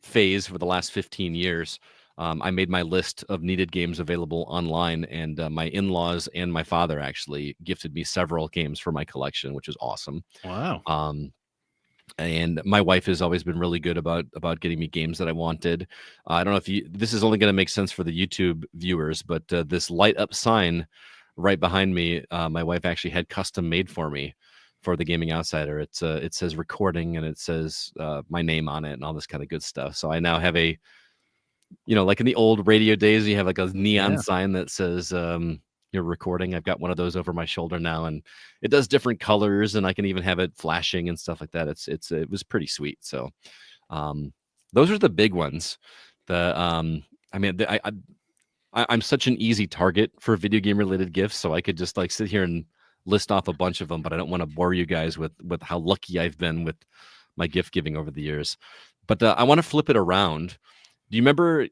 Speaker 1: phase for the last 15 years. I made my list of needed games available online, and my in-laws and my father actually gifted me several games for my collection, which is awesome.
Speaker 2: Wow.
Speaker 1: And my wife has always been really good about getting me games that I wanted. I don't know if this is only going to make sense for the YouTube viewers, but this light up sign right behind me, my wife actually had custom made for me for the Gaming Outsider. It says recording, and it says my name on it and all this kind of good stuff. So I now have a, like in the old radio days, you have like a neon sign that says you're recording. I've got one of those over my shoulder now, and it does different colors, and I can even have it flashing and stuff like that. It was pretty sweet. So those are the big ones. I'm such an easy target for video game related gifts, so I could just like sit here and list off a bunch of them, but I don't want to bore you guys with how lucky I've been with my gift giving over the years. But I want to flip it around. Do you remember,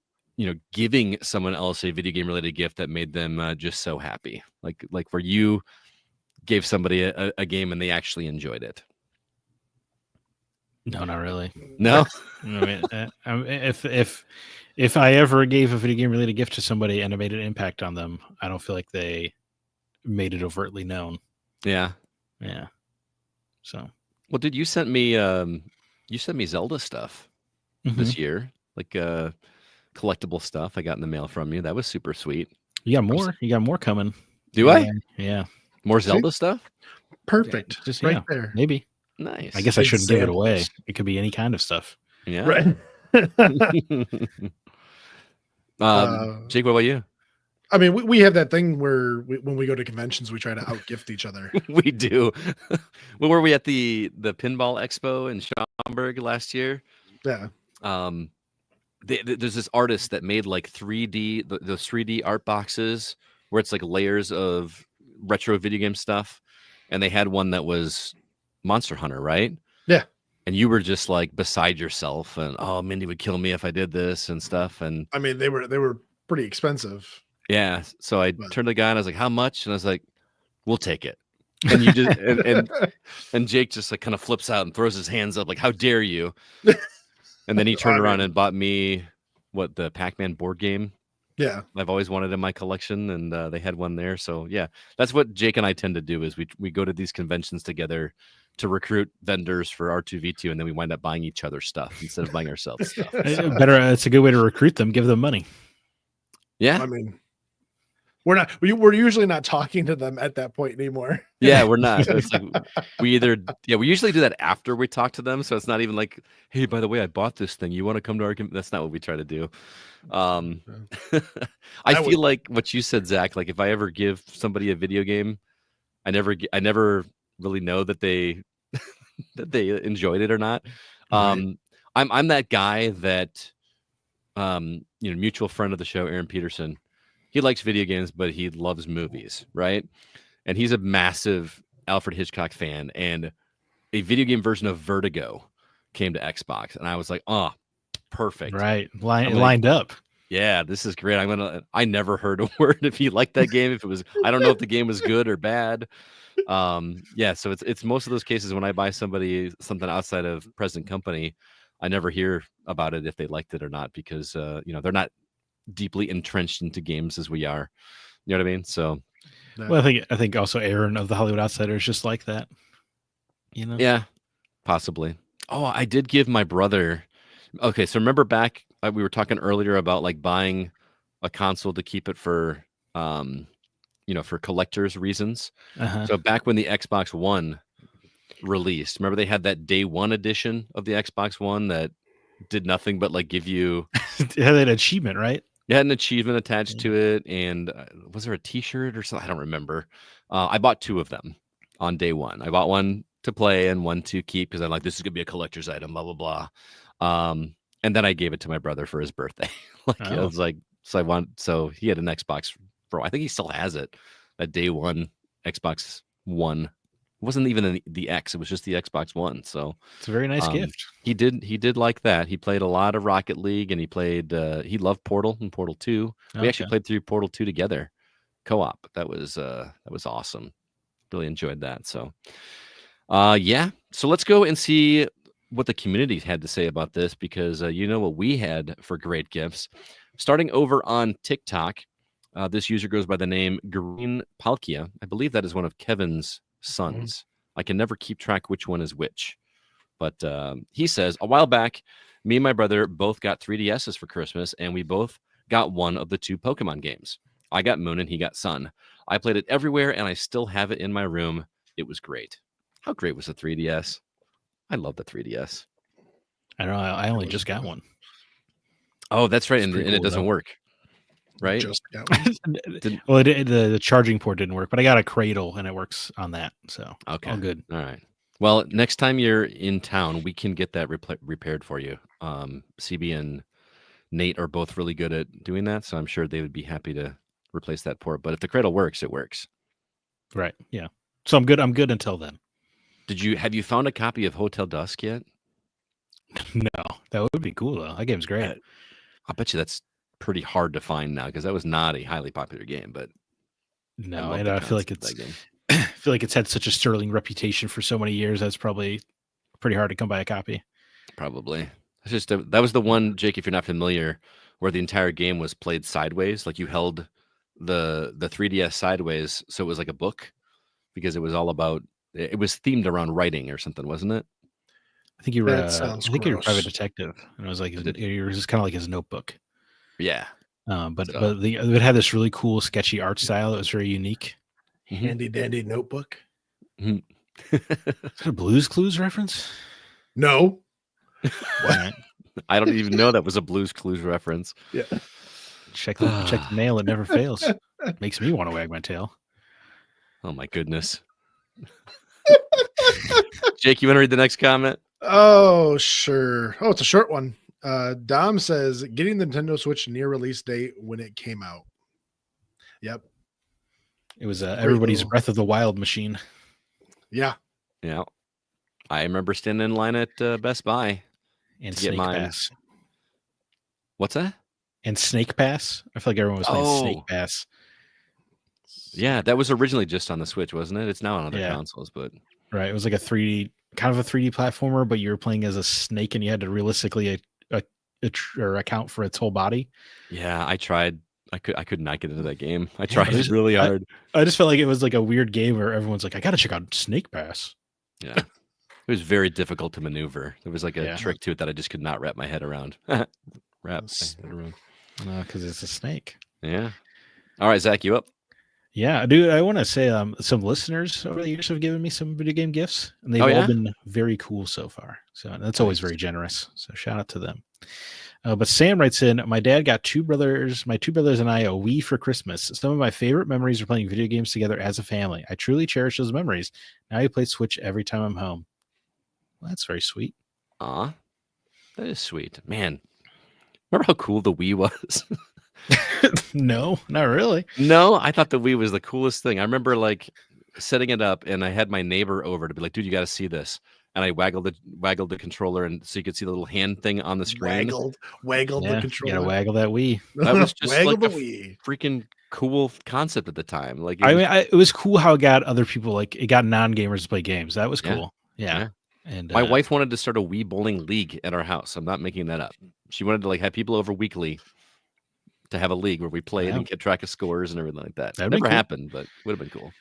Speaker 1: giving someone else a video game related gift that made them just so happy? Like where you gave somebody a game and they actually enjoyed it?
Speaker 2: No, not really.
Speaker 1: No.
Speaker 2: I mean, if I ever gave a video game related gift to somebody and it made an impact on them, I don't feel like they made it overtly known.
Speaker 1: Yeah.
Speaker 2: So,
Speaker 1: well, dude, you sent me Zelda stuff this year, like collectible stuff I got in the mail from you. That was super sweet.
Speaker 2: You got more. You got more coming.
Speaker 1: Do I?
Speaker 2: Yeah.
Speaker 1: More Zelda stuff.
Speaker 3: Perfect.
Speaker 2: Just
Speaker 3: right there.
Speaker 2: Maybe.
Speaker 1: Nice.
Speaker 2: I guess I shouldn't give it away. It could be any kind of stuff.
Speaker 1: Yeah.
Speaker 3: Right.
Speaker 1: Jake, what about you?
Speaker 3: I mean, we have that thing where when we go to conventions, we try to out-gift each other.
Speaker 1: We do. Well, were we at the Pinball Expo in Schaumburg last year?
Speaker 3: Yeah.
Speaker 1: There's this artist that made like 3D, those 3D art boxes where it's like layers of retro video game stuff. And they had one that was Monster Hunter, right?
Speaker 3: Yeah.
Speaker 1: And you were just like beside yourself, and Mindy would kill me if I did this and stuff. And
Speaker 3: I mean, they were pretty expensive.
Speaker 1: Yeah. So I turned to the guy and I was like, "How much?" And I was like, we'll take it. And you just and Jake just like kind of flips out and throws his hands up like, how dare you? And then he turned around and bought me the Pac-Man board game.
Speaker 3: Yeah,
Speaker 1: I've always wanted in my collection, and they had one there. So yeah, that's what Jake and I tend to do is we go to these conventions together to recruit vendors for R2V2, and then we wind up buying each other stuff instead of buying ourselves stuff. So.
Speaker 2: Better, it's a good way to recruit them. Give them money.
Speaker 1: Yeah,
Speaker 3: I mean, we're usually not talking to them at that point anymore.
Speaker 1: Yeah, we're not. It's like we usually do that after we talk to them, so it's not even like, hey, by the way, I bought this thing. You want to come to our? That's not what we try to do. I feel like what you said, Zach. Like if I ever give somebody a video game, I never really know that they that they enjoyed it or not.
Speaker 3: Right.
Speaker 1: I'm that guy that mutual friend of the show, Aaron Peterson. He likes video games, but he loves movies, right? And he's a massive Alfred Hitchcock fan. And a video game version of Vertigo came to Xbox, and I was like, "Oh, perfect!"
Speaker 2: Right, lined up.
Speaker 1: Yeah, this is great. I never heard a word if he liked that game. If it was, I don't know if the game was good or bad. Yeah, so it's most of those cases when I buy somebody something outside of present company, I never hear about it if they liked it or not because they're not deeply entrenched into games as we are. You know what I mean? So,
Speaker 2: well, I think also Aaron of the Hollywood Outsider is just like that.
Speaker 1: Yeah, possibly. Oh, I did give my brother. Okay, so remember back we were talking earlier about like buying a console to keep it for for collectors reasons. So back when the Xbox One released, remember they had that day one edition of the Xbox One that did nothing but like give you
Speaker 2: it had an achievement, right?
Speaker 1: It had an achievement attached to it, and was there a T-shirt or something? I don't remember. I bought 2 of them on day one. I bought one to play and one to keep because I'm like, this is gonna be a collector's item, blah blah blah. And then I gave it to my brother for his birthday. I was like, so he had an Xbox Pro. I think he still has it. That day one Xbox One. It wasn't even the X, it was just the Xbox One. So
Speaker 2: it's a very nice gift.
Speaker 1: He did like that. He played a lot of Rocket League, and he loved Portal and Portal 2. We actually played through Portal 2 together, co-op. That was awesome. Really enjoyed that. So yeah. So let's go and see what the community had to say about this, because what we had for great gifts. Starting over on TikTok, this user goes by the name Green Palkia. I believe that is one of Kevin's sons. I can never keep track which one is which. But he says, a while back, me and my brother both got 3DSs for Christmas, and we both got one of the 2 Pokemon games. I got Moon and he got Sun. I played it everywhere, and I still have it in my room. It was great. How great was the 3DS? I love the 3DS.
Speaker 2: I don't know. I only just got one.
Speaker 1: Oh, that's right. And it doesn't work. Right?
Speaker 3: Just got one.
Speaker 2: Well, the charging port didn't work, but I got a Cradle and it works on that. So
Speaker 1: okay,
Speaker 2: all good.
Speaker 1: All right. Well, next time you're in town, we can get that repaired for you. CB and Nate are both really good at doing that, so I'm sure they would be happy to replace that port. But if the Cradle works, it works.
Speaker 2: Right. Yeah. So I'm good. I'm good until then.
Speaker 1: Have you found a copy of Hotel Dusk yet?
Speaker 2: No, that would be cool though. That game's great.
Speaker 1: I bet you that's pretty hard to find now because that was not a highly popular game. But
Speaker 2: no, and I feel like it's had such a sterling reputation for so many years. That's probably pretty hard to come by a copy.
Speaker 1: Probably. It's just that was the one, Jake, if you're not familiar, where the entire game was played sideways. Like you held the 3DS sideways, so it was like a book because it was all about. It was themed around writing or something, wasn't it?
Speaker 2: I think you were. I think you were a private detective, and it was like you were just kind of like his notebook.
Speaker 1: Yeah.
Speaker 2: But it had this really cool, sketchy art style. It was very unique.
Speaker 3: Handy dandy notebook.
Speaker 2: Is that a Blue's Clues reference?
Speaker 3: No.
Speaker 1: I don't even know that was a Blue's Clues reference.
Speaker 3: Yeah.
Speaker 2: Check the mail. It never fails. Makes me want to wag my tail.
Speaker 1: Oh my goodness. Jake, you want to read the next comment?
Speaker 3: Oh, sure. Oh, it's a short one. Dom says, getting the Nintendo Switch near release date when it came out. Yep.
Speaker 2: It was everybody's Breath of the Wild machine.
Speaker 3: Yeah.
Speaker 1: Yeah. I remember standing in line at Best Buy
Speaker 2: and
Speaker 1: to get mine.
Speaker 2: Pass.
Speaker 1: What's that?
Speaker 2: And Snake Pass. I feel like everyone was playing Snake Pass.
Speaker 1: Yeah, that was originally just on the Switch, wasn't it? It's now on other
Speaker 2: Yeah.
Speaker 1: consoles, but
Speaker 2: Right. It was like a 3D, kind of a 3D platformer, but you were playing as a snake and you had to realistically account for its whole body.
Speaker 1: yeah, I tried. I could not get into that game. I
Speaker 2: Yeah,
Speaker 1: tried
Speaker 2: but I just-
Speaker 1: really hard.
Speaker 2: I just felt like it was like a weird game where everyone's like, I got to check out Snake Pass.
Speaker 1: Yeah. It was very difficult to maneuver. There was like a
Speaker 2: Yeah.
Speaker 1: trick to it that I just could not wrap my head around. Wrap my head around.
Speaker 2: No, because it's a snake.
Speaker 1: Yeah. All right, Zach, you up?
Speaker 2: Yeah, dude. I want to say some listeners over the years have given me some video game gifts, and they've
Speaker 1: Oh,
Speaker 2: all
Speaker 1: yeah?
Speaker 2: been very cool so far. So that's always
Speaker 1: Nice.
Speaker 2: very generous. So shout out to them. But Sam writes in, my dad got my two brothers and I a Wii for Christmas. Some of my favorite memories are playing video games together as a family. I truly cherish those memories. Now he plays Switch every time I'm home. Well, that's very sweet.
Speaker 1: Aw, that is sweet. Man, remember how cool the Wii was?
Speaker 2: No, not really.
Speaker 1: No, I thought the Wii was the coolest thing. I remember like setting it up and I had my neighbor over to be like, dude, you got to see this. And I waggled the controller and so you could see the little hand thing on the screen.
Speaker 3: Waggled
Speaker 2: Yeah,
Speaker 3: the
Speaker 2: you
Speaker 3: controller.
Speaker 2: gotta waggle that Wii.
Speaker 1: That was just
Speaker 3: Waggle
Speaker 1: like
Speaker 3: the
Speaker 1: a
Speaker 3: Wii.
Speaker 1: freaking cool concept at the time. Like,
Speaker 2: It was cool how it got other people, like it got non-gamers to play games. That was
Speaker 1: Yeah.
Speaker 2: cool. Yeah.
Speaker 1: Yeah.
Speaker 2: And
Speaker 1: my wife wanted to start a Wii bowling league at our house. I'm not making that up. She wanted to like have people over weekly to have a league where we played and kept track of scores and everything like that.
Speaker 2: That'd
Speaker 1: Never
Speaker 2: be cool.
Speaker 1: happened, but would have been cool.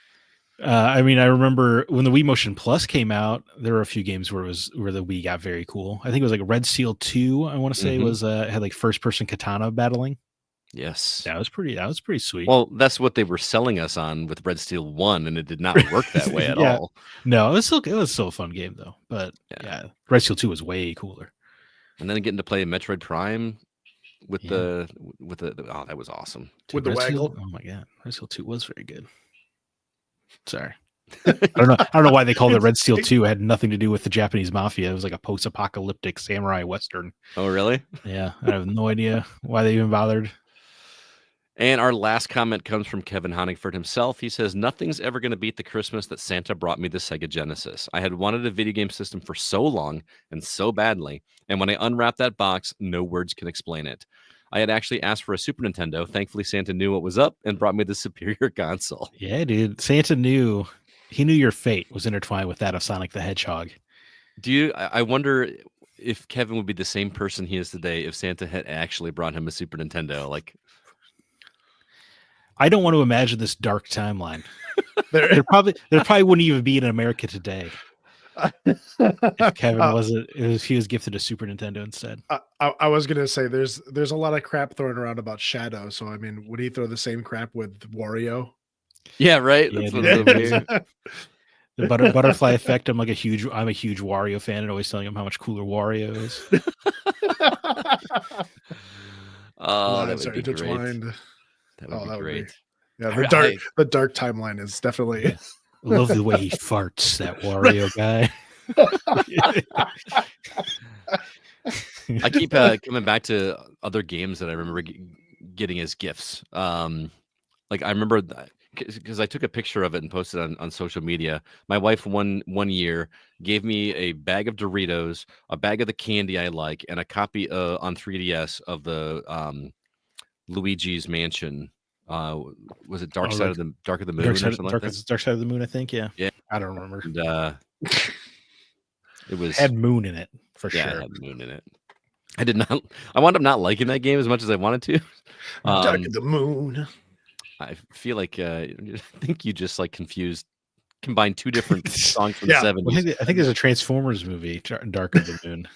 Speaker 2: I mean, I remember when the Wii Motion Plus came out, there were a few games where the Wii got very cool. I think it was like Red Steel 2, I want to say was had like first person katana battling.
Speaker 1: Yes.
Speaker 2: That was pretty sweet.
Speaker 1: Well, that's what they were selling us on with Red Steel 1, and it did not work that way at all.
Speaker 2: No, it was still a fun game though. But yeah, Red Steel 2 was way cooler.
Speaker 1: And then getting to play Metroid Prime with the oh, that was awesome.
Speaker 3: With the waggle.
Speaker 2: Oh my god, Red Steel 2 was very good. Sorry. I don't know why they called it Red Steel 2. It had nothing to do with the Japanese mafia. It was like a post-apocalyptic samurai western.
Speaker 1: Oh, really?
Speaker 2: Yeah, I have no idea why they even bothered.
Speaker 1: And our last comment comes from Kevin Honigford himself. He says, nothing's ever going to beat the Christmas that Santa brought me the Sega Genesis. I had wanted a video game system for so long and so badly. And when I unwrapped that box, no words can explain it. I had actually asked for a Super Nintendo. Thankfully, Santa knew what was up and brought me the superior console.
Speaker 2: Yeah, dude. Santa knew. He knew your fate was intertwined with that of Sonic the Hedgehog.
Speaker 1: I wonder if Kevin would be the same person he is today if Santa had actually brought him a Super Nintendo. Like,
Speaker 2: I don't want to imagine this dark timeline. there probably wouldn't even be in America today if Kevin if he was gifted a Super Nintendo instead.
Speaker 3: I was gonna say there's a lot of crap thrown around about Shadow. So I mean, would he throw the same crap with Wario?
Speaker 1: Yeah, right.
Speaker 2: Yeah,
Speaker 1: That's
Speaker 2: the butterfly effect. I'm a huge Wario fan and always telling him how much cooler Wario is.
Speaker 1: Oh, that
Speaker 3: Lives
Speaker 1: would
Speaker 3: are
Speaker 1: be
Speaker 3: intertwined.
Speaker 1: great. That would be great.
Speaker 3: Yeah, the dark timeline is definitely.
Speaker 2: I love the way he farts, that Wario guy.
Speaker 1: I keep coming back to other games that I remember getting as gifts. Like I remember because I took a picture of it and posted on social media. My wife one year gave me a bag of Doritos, a bag of the candy I like, and a copy on 3DS of the Luigi's Mansion. Was it Dark Side of the Moon or something like that?
Speaker 2: Dark Side of the Moon, I think. Yeah.
Speaker 1: Yeah.
Speaker 2: I don't remember.
Speaker 1: And, it was
Speaker 2: had moon in it for
Speaker 1: yeah,
Speaker 2: sure.
Speaker 1: it had moon in it. I wound up not liking that game as much as I wanted to.
Speaker 3: Dark of the Moon.
Speaker 1: I feel like I think you just like combined two different songs from the 70s.
Speaker 2: Well, I think there's a Transformers movie, Dark of the Moon.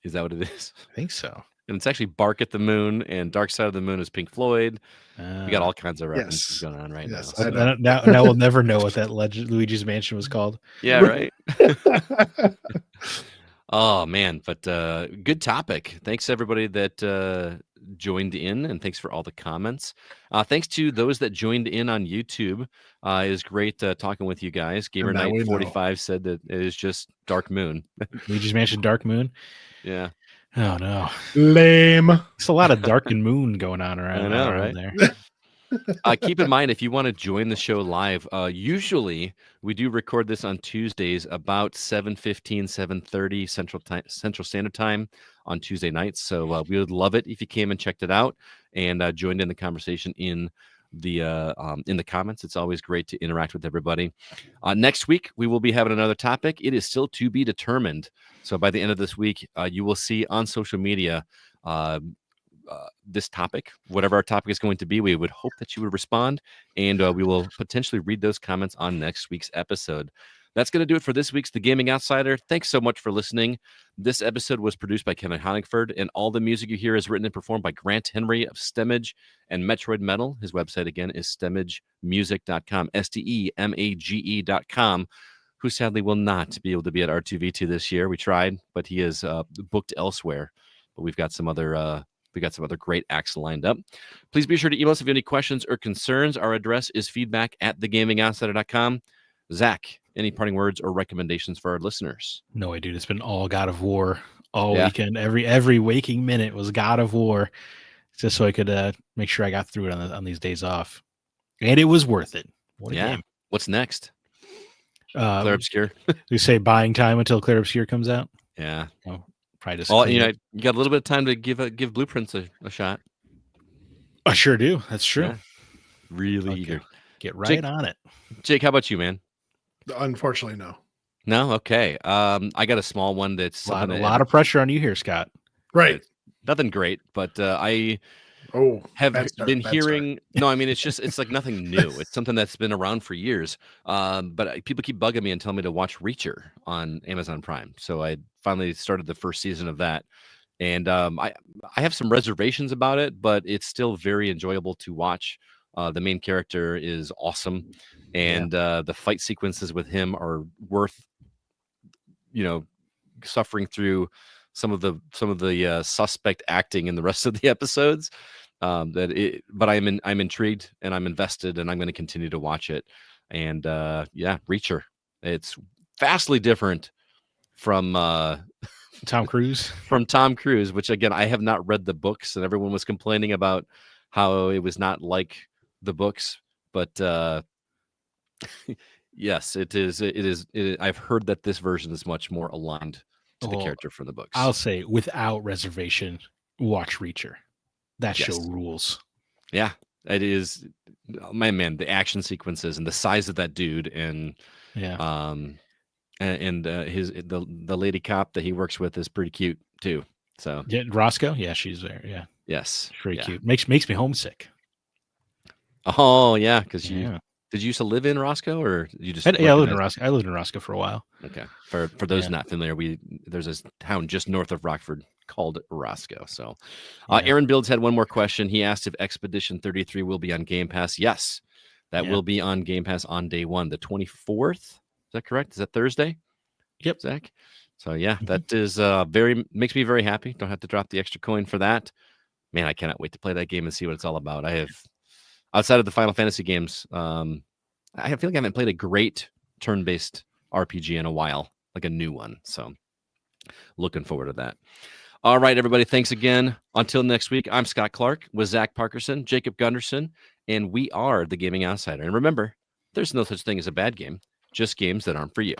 Speaker 1: Is that what it is?
Speaker 2: I think so.
Speaker 1: And it's actually Bark at the Moon, and Dark Side of the Moon is Pink Floyd. We got all kinds of references going on right now.
Speaker 3: So.
Speaker 2: Now we'll never know what that Luigi's Mansion was called.
Speaker 1: Yeah, right. Oh man, but good topic. Thanks everybody that joined in, and thanks for all the comments. Thanks to those that joined in on YouTube. It was great talking with you guys. Gamer Knight 45 said that it is just Dark Moon.
Speaker 2: Luigi's Mansion Dark Moon.
Speaker 1: Yeah.
Speaker 2: Oh no,
Speaker 3: lame.
Speaker 2: It's a lot of Dark and Moon going on around,
Speaker 1: right?
Speaker 2: There.
Speaker 1: Keep in mind, if you want to join the show live, usually we do record this on Tuesdays about 7:15, 7:30 Central Standard Time on Tuesday nights. So we would love it if you came and checked it out and joined in the conversation in in the comments. It's always great to interact with everybody. Next week, we will be having another topic. It is still to be determined. So by the end of this week, you will see on social media this topic, whatever our topic is going to be. We would hope that you would respond, and we will potentially read those comments on next week's episode. That's going to do it for this week's The Gaming Outsider. Thanks so much for listening. This episode was produced by Kevin Honigford, and all the music you hear is written and performed by Grant Henry of Stemage and Metroid Metal. His website, again, is stemagemusic.com, STEMAGE.com, who sadly will not be able to be at R2V2 this year. We tried, but he is booked elsewhere. But we've got some other great acts lined up. Please be sure to email us if you have any questions or concerns. Our address is feedback@thegamingoutsider.com. Zach, any parting words or recommendations for our listeners?
Speaker 2: No, dude, it's been all God of War all weekend. Every waking minute was God of War, just so I could make sure I got through it on these days off, and it was worth it. What a game!
Speaker 1: What's next? Clair Obscure.
Speaker 2: We say buying time until Clair Obscure comes out.
Speaker 1: Yeah.
Speaker 2: Oh, probably just.
Speaker 1: Well, you got a little bit of time to give Blueprints a shot.
Speaker 2: I sure do. That's true.
Speaker 1: Yeah. Really eager.
Speaker 2: Get right on it.
Speaker 1: Jake, how about you, man?
Speaker 3: Unfortunately, no.
Speaker 1: No? Okay. I got a small one that's
Speaker 2: a lot of pressure on you here, Scott.
Speaker 3: Right.
Speaker 1: Nothing great, but I have been hearing. No, I mean, it's like nothing new. It's something that's been around for years. But people keep bugging me and telling me to watch Reacher on Amazon Prime. So I finally started the first season of that. And I have some reservations about it, but it's still very enjoyable to watch. The main character is awesome, and the fight sequences with him are worth, suffering through some of the suspect acting in the rest of the episodes. But I'm intrigued and I'm invested, and I'm going to continue to watch it. And Reacher, it's vastly different from
Speaker 2: Tom Cruise.
Speaker 1: From Tom Cruise, which again I have not read the books, and everyone was complaining about how it was not like the books, but yes, it is. I've heard that this version is much more aligned to the character from the books.
Speaker 2: I'll say without reservation, watch Reacher. That show rules.
Speaker 1: Yeah, it is. Man, the action sequences and the size of that dude, and the lady cop that he works with is pretty cute too. So
Speaker 2: Roscoe, she's there. Yeah,
Speaker 1: yes,
Speaker 2: pretty cute. Makes me homesick.
Speaker 1: Oh yeah, because did you used to live in Roscoe, or you just?
Speaker 2: I lived in Roscoe. I lived in Roscoe for a while.
Speaker 1: Okay, for those not familiar, there's a town just north of Rockford called Roscoe. So, Aaron Builds had one more question. He asked if Expedition 33 will be on Game Pass. Yes, that will be on Game Pass on day one, the 24th. Is that correct? Is that Thursday?
Speaker 2: Yep,
Speaker 1: Zach. So that is makes me very happy. Don't have to drop the extra coin for that. Man, I cannot wait to play that game and see what it's all about. I have. Outside of the Final Fantasy games, I feel like I haven't played a great turn-based RPG in a while, like a new one. So looking forward to that. All right, everybody. Thanks again. Until next week, I'm Scott Clark with Zach Parkerson, Jacob Gunderson, and we are The Gaming Outsider. And remember, there's no such thing as a bad game, just games that aren't for you.